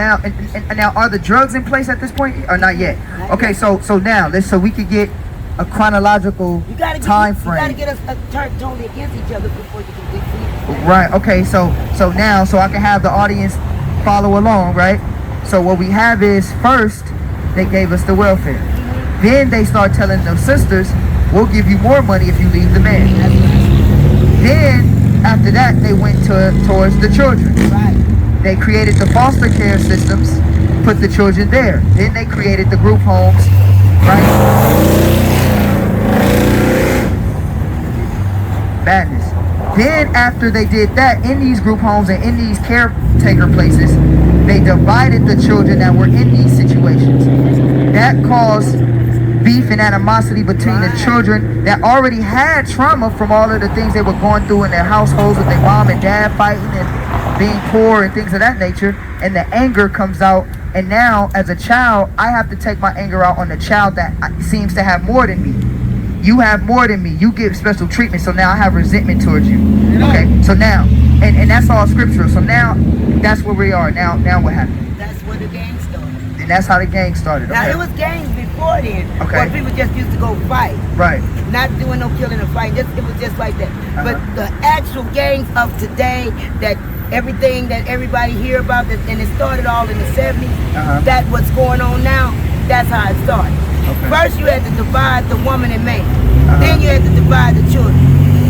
now are the drugs in place at this point or not yet? Okay, so now so we could get a chronological time frame. You gotta get us turned totally against each other before you can get it. Right. Okay. So now I can have the audience follow along. Right. So what we have is first they gave us the welfare. Then they start telling their sisters, we'll give you more money if you leave the man. Then after that they went towards the children. Right. They created the foster care systems, put the children there. Then they created the group homes. Right. Badness. Then after they did that, in these group homes and in these caretaker places, they divided the children that were in these situations. That caused beef and animosity between the children that already had trauma from all of the things they were going through in their households with their mom and dad fighting and being poor and things of that nature. And the anger comes out. And now, as a child, I have to take my anger out on the child that seems to have more than me. You have more than me. You get special treatment, so now I have resentment towards you. Okay, so now, and that's all scriptural. So now, that's where we are. Now what happened? That's where the gang started. And that's how the gang started. Now Okay. it was gangs before then, Okay. where people just used to go fight. Right. Not doing no killing or fighting. It was just like that. But the actual gangs of today, that everything that everybody hear about, and it started all in the 70s, that what's going on now, that's how it started. Okay. First you had to divide the woman and man. Then you had to divide the children.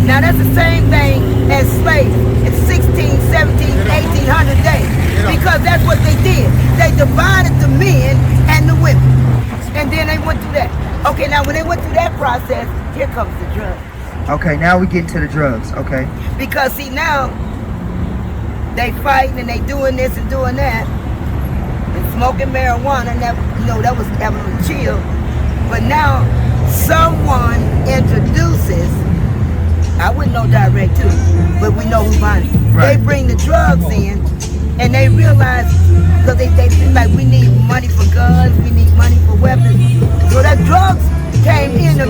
Now that's the same thing as slaves in 16, 17, 1800 days. Because that's what they did. They divided the men and the women. And then they went through that. Okay, now when they went through that process, here comes the drugs. Okay, now we get into the drugs. Okay. Because see now, they fighting and they doing this and doing that. And smoking marijuana, and that, that was having them chill. But now, someone introduces, I wouldn't know direct too, but we know who's behind it. Right. They bring the drugs in, and they realize, because they feel like we need money for guns, we need money for weapons. So that drugs came in to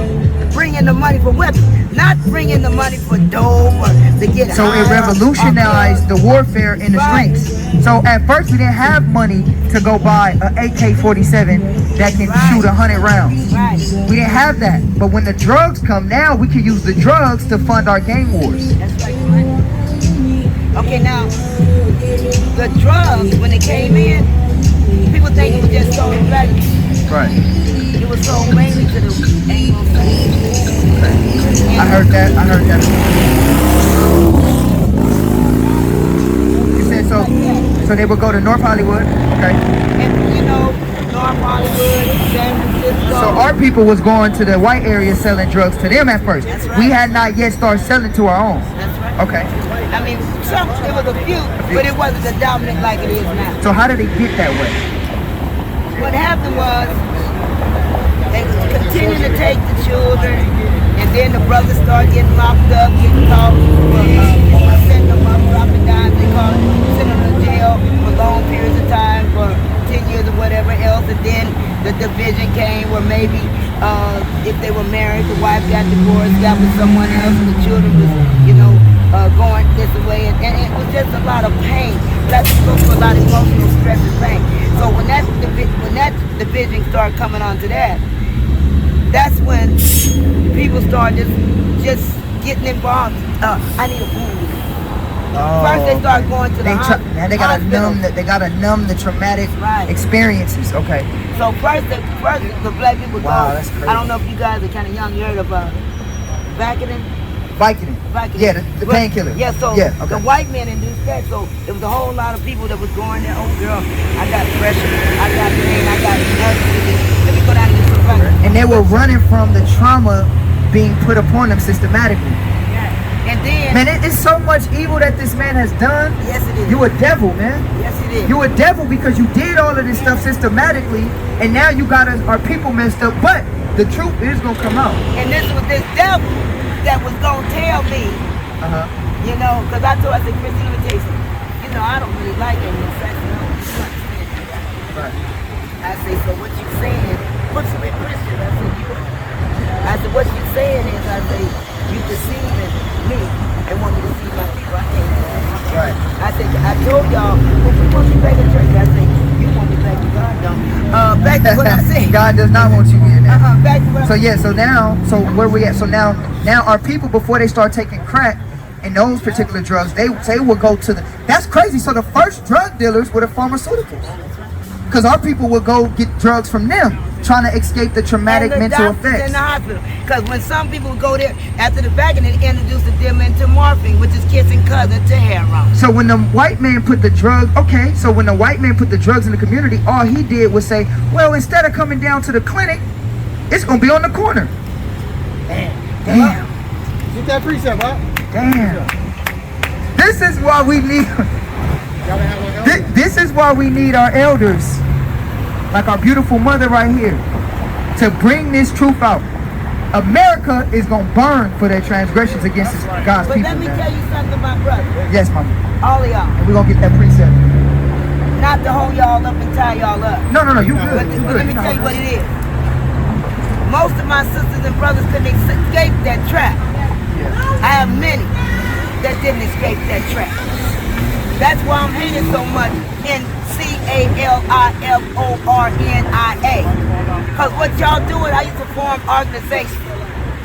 bring in the money for weapons, not bringing the money for dope or to get So it revolutionized the warfare in the streets. So at first we didn't have money to go buy an AK-47 that can shoot 100 rounds. Right. We didn't have that. But when the drugs come now, we can use the drugs to fund our gang wars. That's right. Okay, now the drugs when they came in, people think it was just sold in black. Right. It was sold mainly to the Anglo-Saxons. I heard that. You said so. So they would go to North Hollywood. Okay. And you know, North Hollywood, San Francisco. So our people was going to the white area selling drugs to them at first. That's right. We had not yet started selling to our own. That's right. Okay. I mean, it was a few, but it wasn't the dominant like it is now. So how did they get that way? What happened was they continued to take the children, and then the brothers started getting locked up, getting caught for setting them up, dropping dimes. They called it, sending them to jail for long periods of time, for 10 years or whatever else. And then the division came where maybe if they were married, the wife got divorced, got with someone else, and the children was, going this way, and it was just a lot of pain. Black people go through a lot of emotional stress and pain. So when that division started coming onto that, that's when people started just getting involved. I need a food. First they start going to the hospital. They gotta numb the traumatic experiences. Okay. So first the black people go. That's crazy. I don't know if you guys are kind of young. You heard of Vicodin? Yeah, the painkiller. Yeah, so the white men induced that. So there was a whole lot of people that was going there. Oh girl, I got pressure, I got pain, I got nothing. Let me go down and get some Vicodin. And they were running from the trauma being put upon them systematically. And then, man, it's so much evil that this man has done. Yes, it is. You a devil, man. Yes, it is. You a devil because you did all of this stuff systematically, and now you got our people messed up. But the truth is gonna come out. And this was this devil that was gonna tell me, because I said, Christy, let me tell you something. I don't really like any sex. Right. I say, so what you saying? Put some in Christian. I said, what you saying is, I say, you deceiving me and want me to deceive my people. I can't do that. Right. I said, I told y'all, if you want me back in church, I said, you want me back to God, don't. Back to what I said. God does not want you in there. Back to what so where we at? So now our people, before they start taking crack and those particular drugs, they will go to that's crazy. So the first drug dealers were the pharmaceuticals. Because our people would go get drugs from them, trying to escape the traumatic mental effects. In the hospital. Because when some people go there after the vaccine, they introduce them into morphine, which is kissing cousin to heroin. So when the white man put the drugs in the community, all he did was say, well, instead of coming down to the clinic, it's going to be on the corner. Damn. Get that precept, huh? Damn. This is why we need... This is why we need our elders, like our beautiful mother right here, to bring this truth out. America is going to burn for their transgressions against God's people. But let me tell you something, my brother. Yes, mama. All of y'all. And we're going to get that precept. Not to hold y'all up and tie y'all up. No, you good. But let me tell you what it is. Most of my sisters and brothers couldn't escape that trap. I have many that didn't escape that trap. That's why I'm reading so much in CALIFORNIA. Because what y'all doing, I used to form organizations.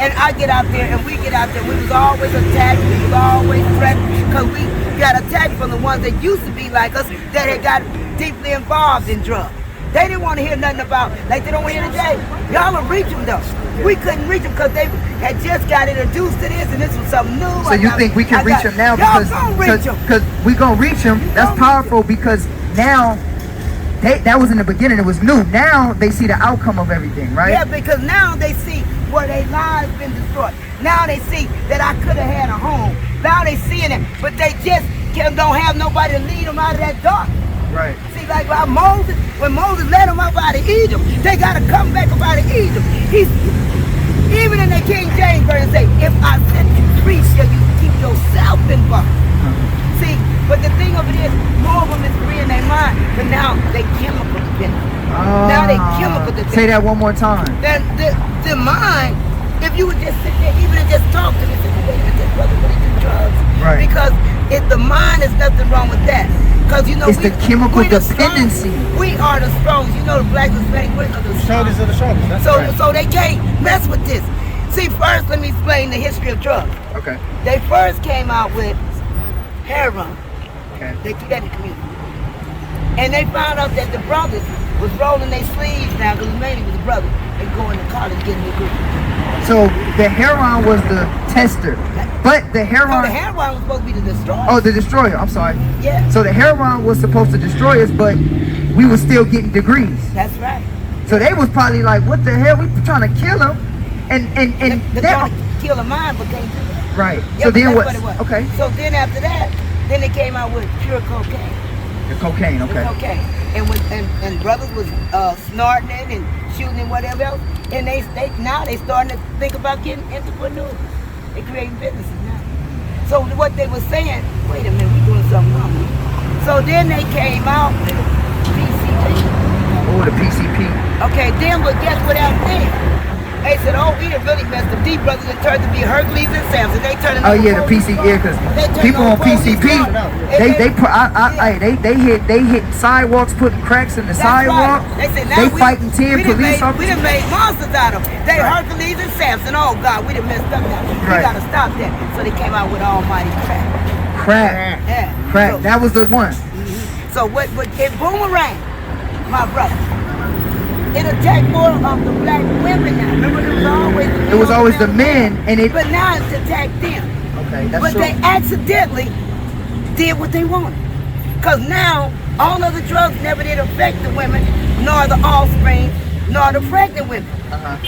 And I get out there and we get out there. We was always attacked. We was always threatened. Because we got attacked from the ones that used to be like us that had got deeply involved in drugs. They didn't want to hear nothing about, like they don't want to hear today. Y'all will reach them though. We couldn't reach them because they had just got introduced to this and this was something new. So you think we can reach them now because we gonna reach them? That's powerful because now that was in the beginning. It was new. Now they see the outcome of everything, right? Yeah, because now they see where their lives been destroyed. Now they see that I could have had a home. Now they seeing it, but they just don't have nobody to lead them out of that dark. Right. See, like by Moses, when Moses led them up out of Egypt, they got to come back up out of Egypt. Even in the King James version say, if I set you free, shall you keep yourself in bondage. See, but the thing of it is, more of them is free in their mind. But but now they chemical dependent. Now they chemical dependent. Say that one more time. Then the mind, if you would just sit there, even and just talk to me, say, wait a minute, this brother really do drugs. Right. Because if the mind, is nothing wrong with that. Because you know it's the chemical dependency. We are the strongest. You know the black and Hispanic, we're the Shoulders are the shoulders. That's right. So they can't mess with this. See, first let me explain the history of drugs. Okay. They first came out with heroin. Okay. They threw that in the community. And they found out that the brothers was rolling their sleeves now, because mainly was the brothers, and going to college getting their degree. So the heroin was the tester, but the heroin. So the heroin was supposed to be the destroyer. Oh, the destroyer. I'm sorry. Yeah. So the heroin was supposed to destroy us, but we were still getting degrees. That's right. So they was probably like, "What the hell? We trying to kill him?" And They're trying to kill a mind, but can't do that. Right. Yeah, so then what what? it was. Okay. So then after that, then they came out with pure cocaine. The cocaine. Okay. The cocaine. And brothers was snorting it and shooting and whatever else. And they now they starting to think about getting entrepreneurs. They creating businesses now. So what they were saying, wait a minute, we're doing something wrong. So then they came out with PCP. Oh, the PCP. Okay, then but guess what happened then? They said, oh, we done really messed up. These brothers that turned to be Hercules and Samson. They turned into the PCP, yeah, because people on PCP, they hit sidewalks, putting cracks in the sidewalk. Right. They said, now they fighting 10 police officers. We done made monsters out of them. They Hercules and Samson. Oh God, we done messed up now. We gotta stop that. So they came out with almighty crack. Crack. Yeah. Crack. So, that was the one. So what it boomerang, my brother. It attacked more of the black women now. Remember, it was always the men, and it. But now it's attacked them. Okay, that's but true. They accidentally did what they wanted. Cause now all of the drugs never did affect the women, nor the offspring, nor the pregnant women.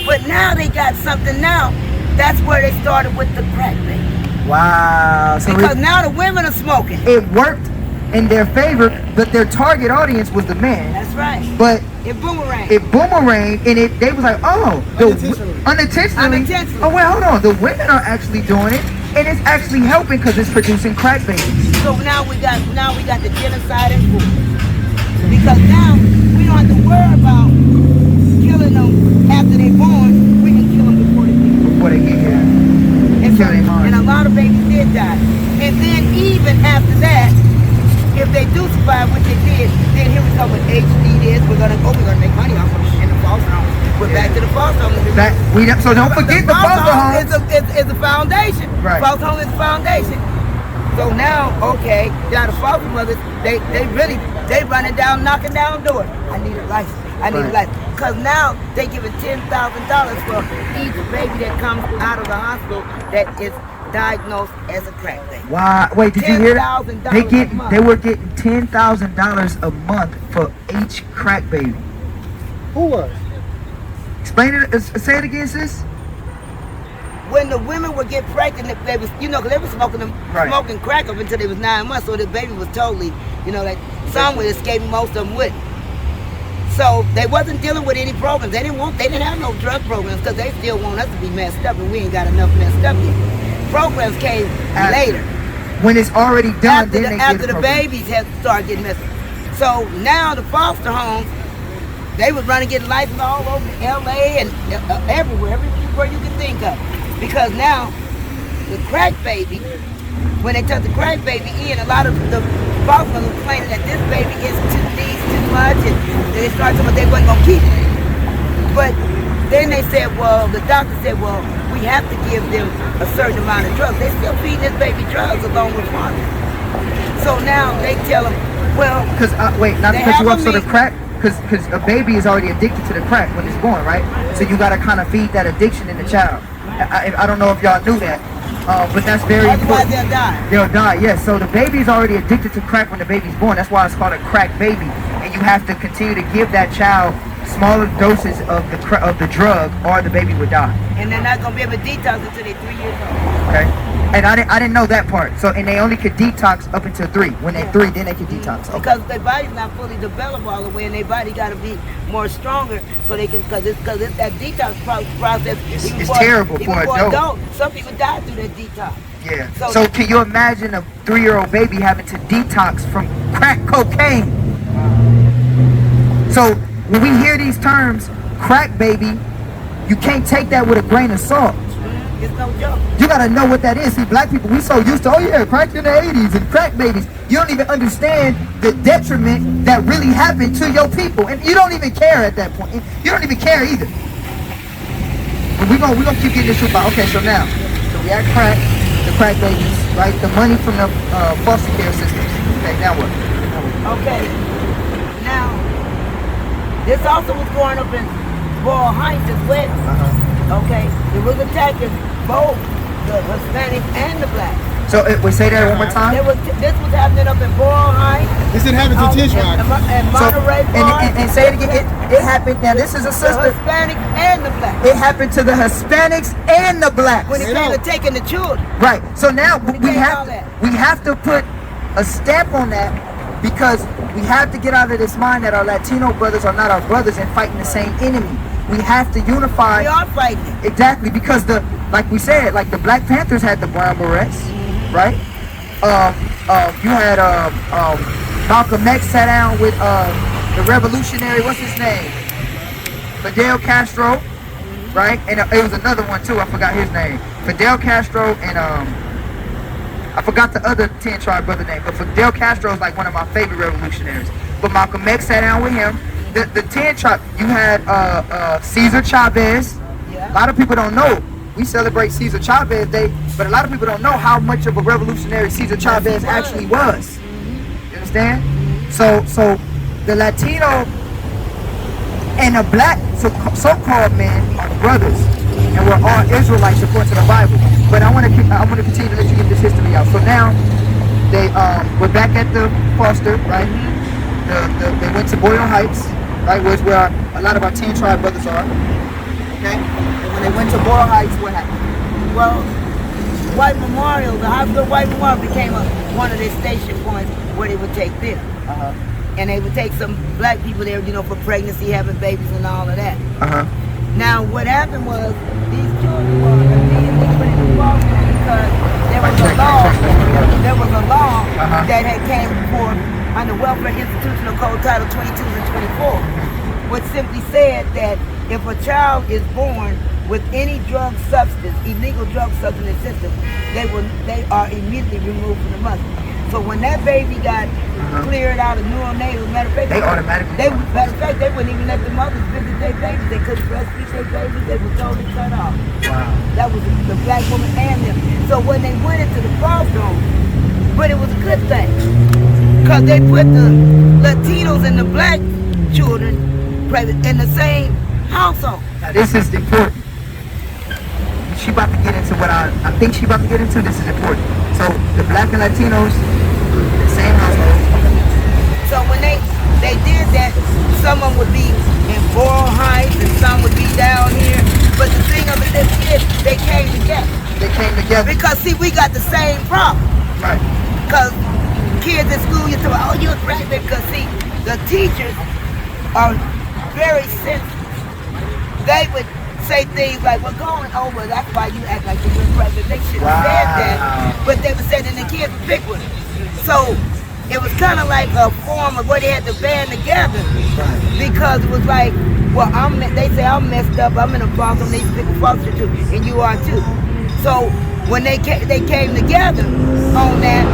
But now they got something now. That's where they started with the crack baby. Wow. So because now the women are smoking. It worked in their favor, but their target audience was the man. That's right. But it boomeranged. And they was like, oh, unintentionally. Oh wait, hold on. The women are actually doing it, and it's actually helping because it's producing crack babies. So now we got the genocide and food. Because now we don't have to worry about killing them after they're born. We can kill them before they get here. And a lot of babies did die. And then even after that, if they do survive what they did, then here we come with HD this. We're gonna make money off of it in the foster home. We're back to the foster home. So don't forget the foster home. It's a foundation. Right. Foster home is a foundation. So now, okay, now the foster mothers, they running down, knocking down doors. I need a license. I need a license. Because now they giving $10,000 for each baby that comes out of the hospital that is diagnosed as a crack baby. Wow! Wait, did you hear that? They were getting $10,000 a month for each crack baby. Who was? Explain it. Say it again, sis. When the women would get pregnant, they was, cause they were smoking crack up until they was 9 months, so the baby was totally, like some would escape, most of them wouldn't. So they wasn't dealing with any programs. They didn't have no drug programs because they still want us to be messed up, and we ain't got enough messed up yet. Programs came later. When it's already done, after the babies had to start getting messed up. So now the foster homes, they was running getting license all over LA and everywhere you can think of. Because now the crack baby, when they took the crack baby in, a lot of the foster homes were complaining that this baby is too much, and they started saying they wasn't gonna keep it. But then they said, the doctor said, we have to give them a certain amount of drugs. They still feeding this baby drugs along with formula. So now they tell them, because not to cut you off. So the crack, because a baby is already addicted to the crack when it's born, right? So you got to kind of feed that addiction in the child. I don't know if y'all knew that, but that's very important. Otherwise they'll die. They'll die, yes. So the baby is already addicted to crack when the baby's born. That's why it's called a crack baby. And you have to continue to give that child smaller doses of the drug, or the baby would die. And they're not gonna be able to detox until they're 3 years old. Okay. And I didn't know that part. So, and they only could detox up until 3. When they're 3, then they can detox. Okay. Because their body's not fully developed all the way, and their body got to be more stronger so they can. Because that detox process is terrible for adult. Some people die through that detox. Yeah. So can you imagine a 3-year-old baby having to detox from crack cocaine? So when we hear these terms, crack baby, you can't take that with a grain of salt. It's no joke. You gotta know what that is. See, black people, we so used to, oh yeah, crack in the 80s and crack babies. You don't even understand the detriment that really happened to your people. And you don't even care at that point. You don't even care either. But we're gonna keep getting this truth out. Okay, so now, so we had crack, the crack babies, right? The money from the foster care systems. Okay, now what? Okay. Now, this also was going up in Boyle Heights as well. Okay, it was attacking both the Hispanic and the black. So we say that one more time. This was happening up in Boyle Heights. This didn't happen to Tish Rock. And Monterey Park. And say it again. It happened. Now this is a sister. The Hispanics and the black. It happened to the Hispanics and the blacks. When it came to taking the children. Right. So now we have to put a stamp on that, because we have to get out of this mind that our Latino brothers are not our brothers and fighting the same enemy. We have to unify. We are fighting. Exactly, because like we said, like the Black Panthers had the brown berets, right? You had Malcolm X sat down with the revolutionary, what's his name? Fidel Castro, right? And it was another one too, I forgot his name. Fidel Castro and I forgot the other 10 tribe brother name, but Fidel Castro is like one of my favorite revolutionaries. But Malcolm X sat down with him. The 10 tribe, you had Cesar Chavez. Yeah. A lot of people don't know. We celebrate Cesar Chavez Day, but a lot of people don't know how much of a revolutionary Cesar Chavez actually was. You understand? So the Latino and the black so-called men are brothers, and we're all Israelites according to the Bible. But I want to continue to let you get this history out. So now we're back at the foster, right? They went to Boyle Heights, right, where a lot of our 10 tribe brothers are. Okay? And when they went to Boyle Heights, what happened? Well, White Memorial, the hospital White Memorial became one of their station points where they would take them. And they would take some black people there, for pregnancy, having babies and all of that. Now, what happened was these children were immediately put in the foster because there was a law that had came forth under Welfare Institutional Code Title 22 and 24, which simply said that if a child is born with any drug substance, illegal drug substance in the system, they are immediately removed from the mother. So when that baby got cleared out of neonatal, matter of fact, they wouldn't even let the mothers visit their babies. They couldn't breastfeed their babies. They were totally cut off. Wow. That was the black woman and them. So when they went into the foster home, but it was a good thing, because they put the Latinos and the black children in the same household. Now this is important. She about to get into what I think she about to get into. This is important. So the black and Latinos, the same household. So when they did that, some of them would be in Boyle Heights and some would be down here. But the thing of it is, they came together. They came together. Because see, we got the same problem. Right. Because kids in school, you say, oh, you're a crack baby. Because see, the teachers are very sensitive. They would say things like, we're going over, that's why you act like you're a crack baby. They should have said that, but they would say that the kids would pick with it. So it was kind of like a form of where they had to band together, because it was like, well, they say I'm messed up, I'm in a problem, they pick a foster too, and you are too. So when they came together on that.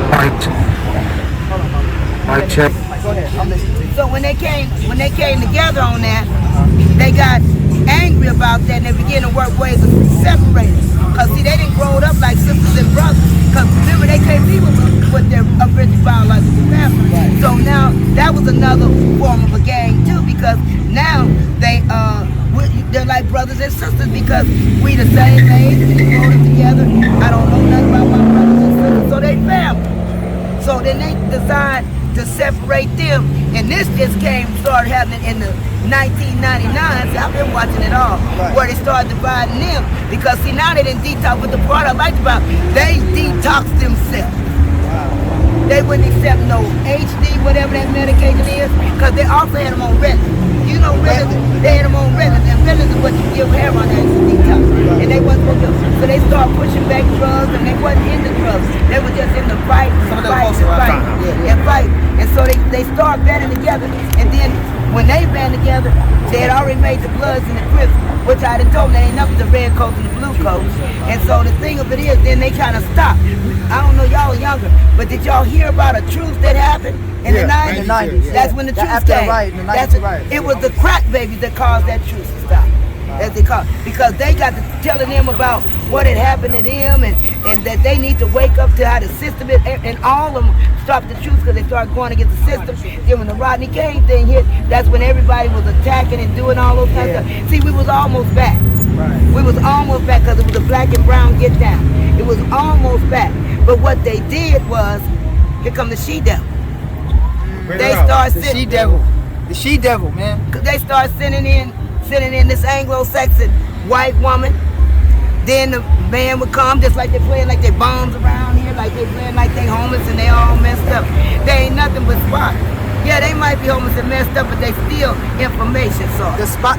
Mic check. Go ahead, I'm listening to you. So when they came together on that, they got angry about that and they began to work ways of separating. Because see, they didn't grow up like sisters and brothers. Because remember, they can't be with their original biological family. Right. So now that was another form of a gang too, because now they're like brothers and sisters because we the same age, we grew up together. I don't know nothing about my brothers and sisters, so they family. So then they decide to separate them, and this just started happening in the 1999. See, I've been watching it all, where they started dividing them, because see, now they didn't detox. But the part I liked about, they detoxed themselves. They wouldn't accept no HD, whatever that medication is, because they also had them on Ritalin. You know Ritalin, they had them on Ritalin, and Ritalin is what you give heroin as a detox, and they wasn't supposed to. So they started pushing back drugs, and they wasn't into drugs. They were just in the fight, and fight. And so they start banding together, and then When they band together, they had already made the Bloods and the Crips, which I done told them they ain't nothing the red coats and the blue coats. And so the thing of it is, then they kind of stopped. I don't know, y'all are younger, but did y'all hear about a truce that happened in the 90s? In the 90s. That's when the truce After came. the riot, in the 90s riot. It was the crack babies that caused that truce to stop. As they call it, because they got to telling them about what had happened to them and that they need to wake up to how the system is, and all of them stopped the truth because they started going against the system. Then when the Rodney King thing hit, that's when everybody was attacking and doing all those kinds of stuff. See, we was almost back. We was almost back because it was a black and brown get down. It was almost back. But what they did was, here come the she-devil. They start The she-devil. The she-devil, man. They start sending in this Anglo-Saxon white woman. Then the man would come just like they playing like they bombs around here, like they playing like they homeless and they all messed up. They ain't nothing but spots. Yeah, they might be homeless and messed up, but they still information source.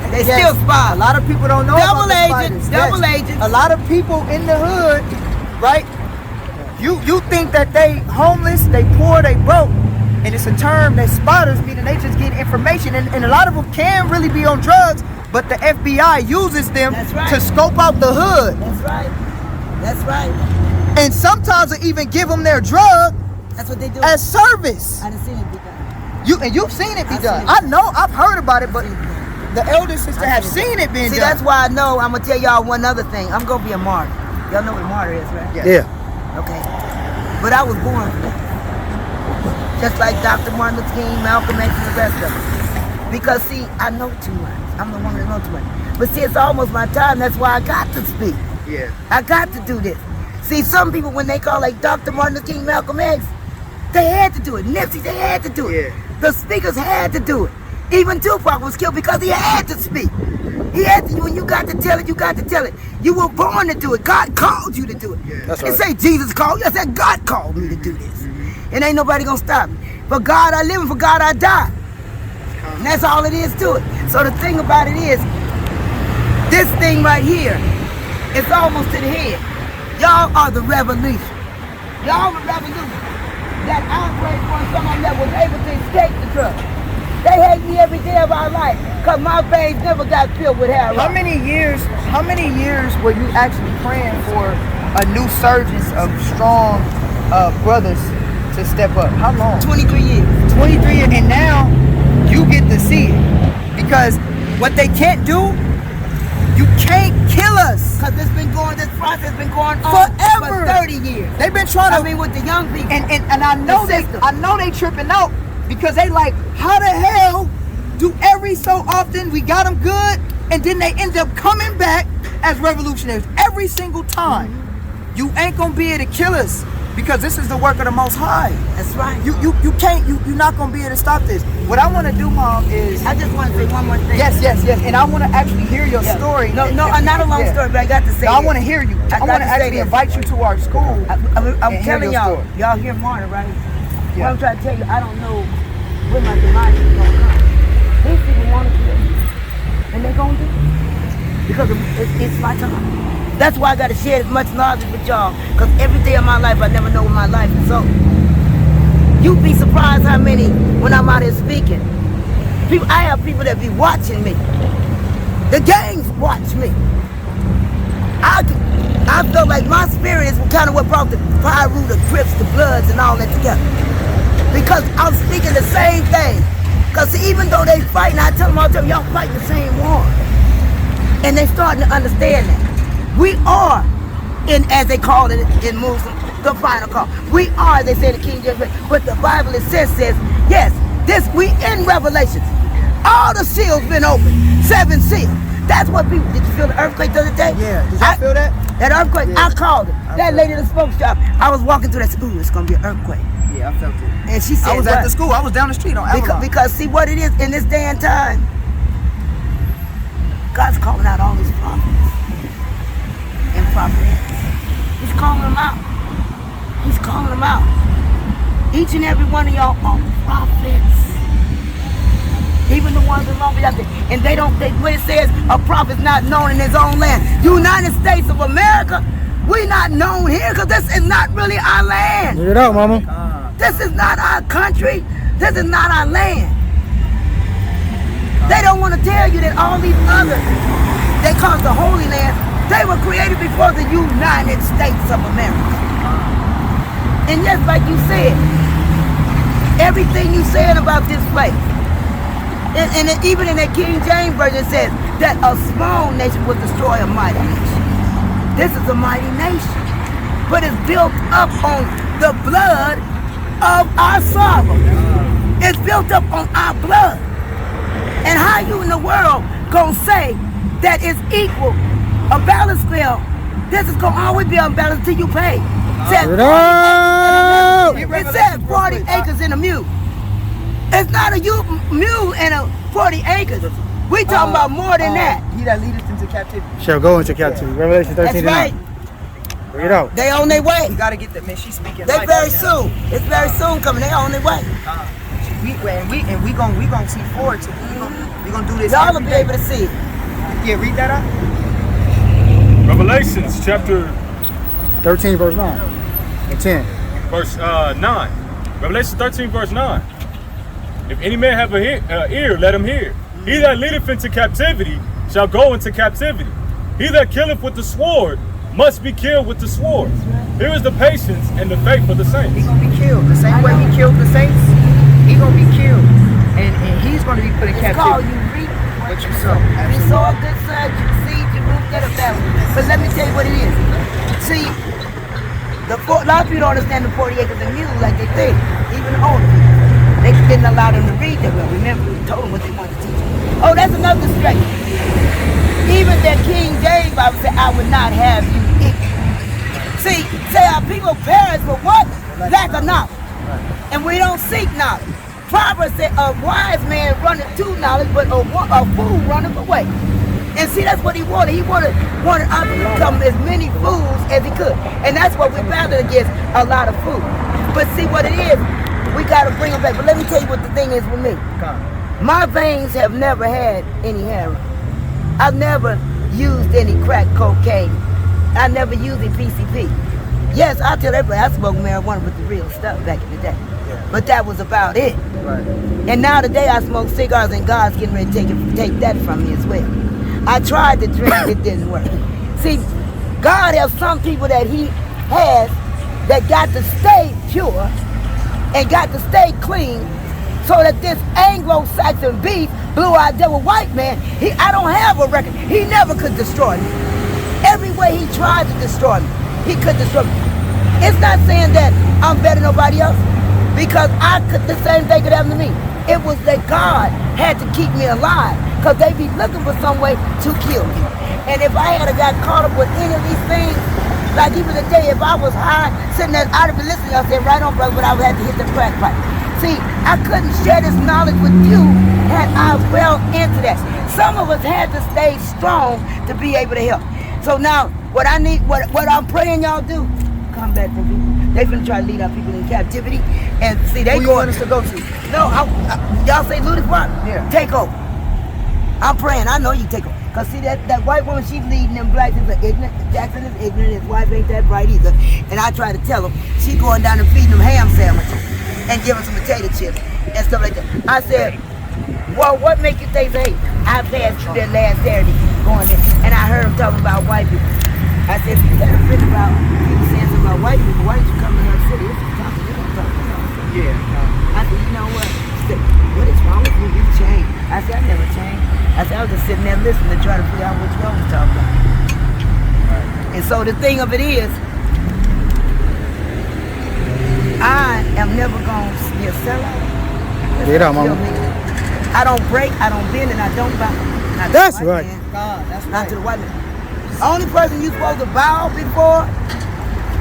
They still spies. A lot of people don't know Double about agents, the spiders. double agents. A lot of people in the hood, right? You think that they homeless, they poor, they broke. And it's a term that spotters, meaning they just get information. And a lot of them can really be on drugs, but the FBI uses them to scope out the hood. That's right. That's right. And sometimes they even give them their drug That's what they do. as service. I done seen it be done. You've seen it be done. seen it. I know, I've heard about it, but the elder sister have seen it being See, done. that's why I know. I'm gonna tell y'all one other thing. I'm gonna be a martyr. Y'all know what a martyr is, right? Yeah. Okay. But I was born for that. Just like Dr. Martin Luther King, Malcolm X, and the rest of them. Because see, I know too much. I'm the one that knows too much. But see, it's almost my time. That's why I got to speak. Yeah. I got to do this. See, some people, when they call like Dr. Martin Luther King, Malcolm X, they had to do it. Nipsey, they had to do it. Yeah. The speakers had to do it. Even Tupac was killed because he had to speak. He had to. When you got to tell it, you got to tell it. You were born to do it. God called you to do it. That's You right. say Jesus called you. I said God called me to do this. And ain't nobody gonna stop me. For God I live and for God I die. And that's all it is to it. So the thing about it is, this thing right here, it's almost to the head. Y'all are the revolution. Y'all the revolution. That outrage on someone that was able to escape the drug. They hate me every day of our life because my veins never got filled with heroin. How many years were you actually praying for a new surgence of strong brothers to step up? How long? 23 years. 23 years. And now you get to see it. Because what they can't do, you can't kill us. Because this process been going on Forever. for 30 years. They've been trying to, I mean, with the young people. and I know The system. I know they tripping out because they like, how the hell do every so often we got them good and then they end up coming back as revolutionaries every single time. You ain't gonna be able to kill us because this is the work of the Most High. That's right. You can't, you're not gonna be able to stop this. What I want to do, Mom, is I just want to say one more thing. yes, and I want to actually hear your story. No, not a long story, but I got to say No, I this. want to hear you. I got want to to say actually this. invite you to our school. I'm and telling hear your y'all, story. y'all hear Martin, right? Yeah. What I'm trying to tell you, I don't know when my demise is going to come. These people want to do it, and they're going to do it. Because it's my time. That's why I got to share as much knowledge with y'all, because every day of my life, I never know when my life is over. You'd be surprised how many, when I'm out here speaking, I have people that be watching me. The gangs watch me. I feel like my spirit is kind of what brought the Pyru, the Crips, the Bloods, and all that together. Because I'm speaking the same thing. Because even though they fighting, I tell them all the time, y'all fighting the same war. And they starting to understand that. We are, as they call it in Muslim, the final call. We are, they say the King James, but the Bible it says, yes, we in Revelations. All the seals been open, 7 seals. That's what people, did you feel the earthquake the other day? Yeah, did y'all feel that? That earthquake, Yeah. I called it. That lady in the smoke shop, I was walking through that, said, ooh, it's gonna be an earthquake. Yeah, I felt it. And she said, I was at what? the school. I was down the street on Avalon. Because see what it is in this day and time, God's calling out all his prophets and prophetess. He's calling them out. He's calling them out. Each and every one of y'all are prophets. Even the ones that don't be out there. And when it says a prophet's not known in his own land. United States of America, we not known here because this is not really our land. Get it out, mama. This is not our country. This is not our land. tell you that all these others, they call it the Holy Land, they were created before the United States of America. And just like you said, everything you said about this place, and even in the King James Version it says that a small nation will destroy a mighty nation. This is a mighty nation, but it's built up on the blood of our sovereign. It's built up on our blood. And how you in the world gonna say that it's equal? A balance scale, this is gonna always be unbalanced till you pay. It says 40 acres in a mule. It's not a mule and a 40 acres. We talking about more than that. He that leadeth into captivity shall go into captivity. Revelation 13. That's right. Bring it out. They on their way. You gotta get that, man. She's speaking. They very soon. It's very soon coming. They on their way. We gonna see forward to we gonna do this. Y'all will be able to see it. Yeah, read that out. Revelations chapter 13 verse 9 and 10. verse 9. Revelation 13 verse 9. If any man have a ear, let him hear. He that leadeth into captivity shall go into captivity. He that killeth with the sword must be killed with the sword. Here is the patience and the faith of the saints. He's gonna be killed. The same way he killed the saints, he's gonna be killed. And he's gonna be put in It's called captivity. you reap What you sow. You saw a good son, you seed, you moved that about. But let me tell you what it is. See, a lot of people don't understand the 40 acres of mule like they think. Even the older people. They didn't allow them to read that well. Remember, we told them what they wanted to teach. Oh, that's another straight. Even that King James Bible said, I would not have you eat. See, say our people perish for what? Lack of knowledge. And we don't seek knowledge. Proverbs said a wise man runneth to knowledge, but a fool runneth away. And see, that's what he wanted. He wanted us to become as many fools as he could. And that's what we battled against, a lot of fools. But see what it is, we got to bring them back. But let me tell you what the thing is with me. My veins have never had any heroin. I've never used any crack cocaine. I never used any PCP. Yes, I tell everybody I smoked marijuana with the real stuff back in the day. But that was about it. Right. And now today I smoke cigars and God's getting ready to take that from me as well. I tried to drink, it didn't work. See, God has some people that he has that got to stay pure and got to stay clean so that this Anglo-Saxon beast, blue-eyed devil white man, I don't have a record. He never could destroy me. Every way he tried to destroy me, he could destroy me. It's not saying that I'm better than nobody else, because the same thing could happen to me. It was that God had to keep me alive, because they be looking for some way to kill me. And if I had got caught up with any of these things, like even today, if I was high, sitting there, I'd have been listening, I'd say, right on, brother, but I would have to hit the crack pipe. See, I couldn't share this knowledge with you had I fell into that. Some of us had to stay strong to be able to help. So now, what I need, what I'm praying y'all do, come back from people. They finna try to lead our people in captivity. And see, they Who you want us to go to? No, y'all say Ludwig, Yeah. take over. I'm praying, I know you take over. Cause see that white woman, she's leading them blacks is ignorant. Jackson is ignorant, his wife ain't that bright either. And I try to tell him, she going down and feeding them ham sandwiches and giving some potato chips and stuff like that. I said, well, what make you think, hey, I passed through that last Saturday going there, and I heard him talking about white people. I said, if you got a friend about people saying something about white people, why don't you come to our city? This is talking, you don't talk about. Yeah. I said, you know what? She said, what is wrong with you? You changed. I said, I never changed. I said, I was just sitting there listening to try to figure out what's wrong with talking about. And so the thing of it is, I am never going to be a sellout. Get out, mama. I don't break, I don't bend, and I don't bow. Not to That's the white right. man. God, that's Not to the white man. The only person you supposed to bow before,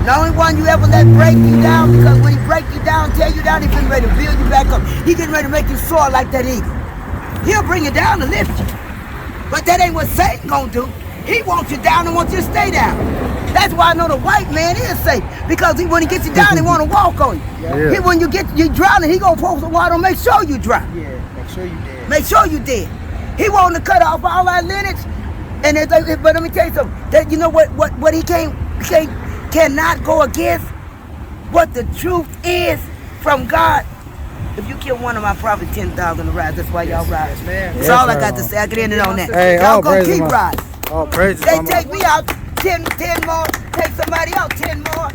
the only one you ever let break you down, because when he break you down, tear you down, he's getting ready to build you back up. He's getting ready to make you soar like that eagle. He'll bring you down to lift you. But that ain't what Satan gonna do. He wants you down and wants you to stay down. That's why I know the white man is safe. Because when he gets you down, he want to walk on you. Yeah. When you drowning, he gonna pour some water and make sure you drown. Yeah, make sure you dead. Make sure you dead. He wanting to cut off all our lineage. And but let me tell you something. That you know what he cannot go against what the truth is from God. If you kill one of my prophets, 10,000 to rise. That's why y'all rise. That's Yes, all I ma'am. got to say. I can end it on that. Hey, Y'all all gonna praises, keep mama. rising. All praises, They mama. take me out, 10 more. Take somebody out, 10 more.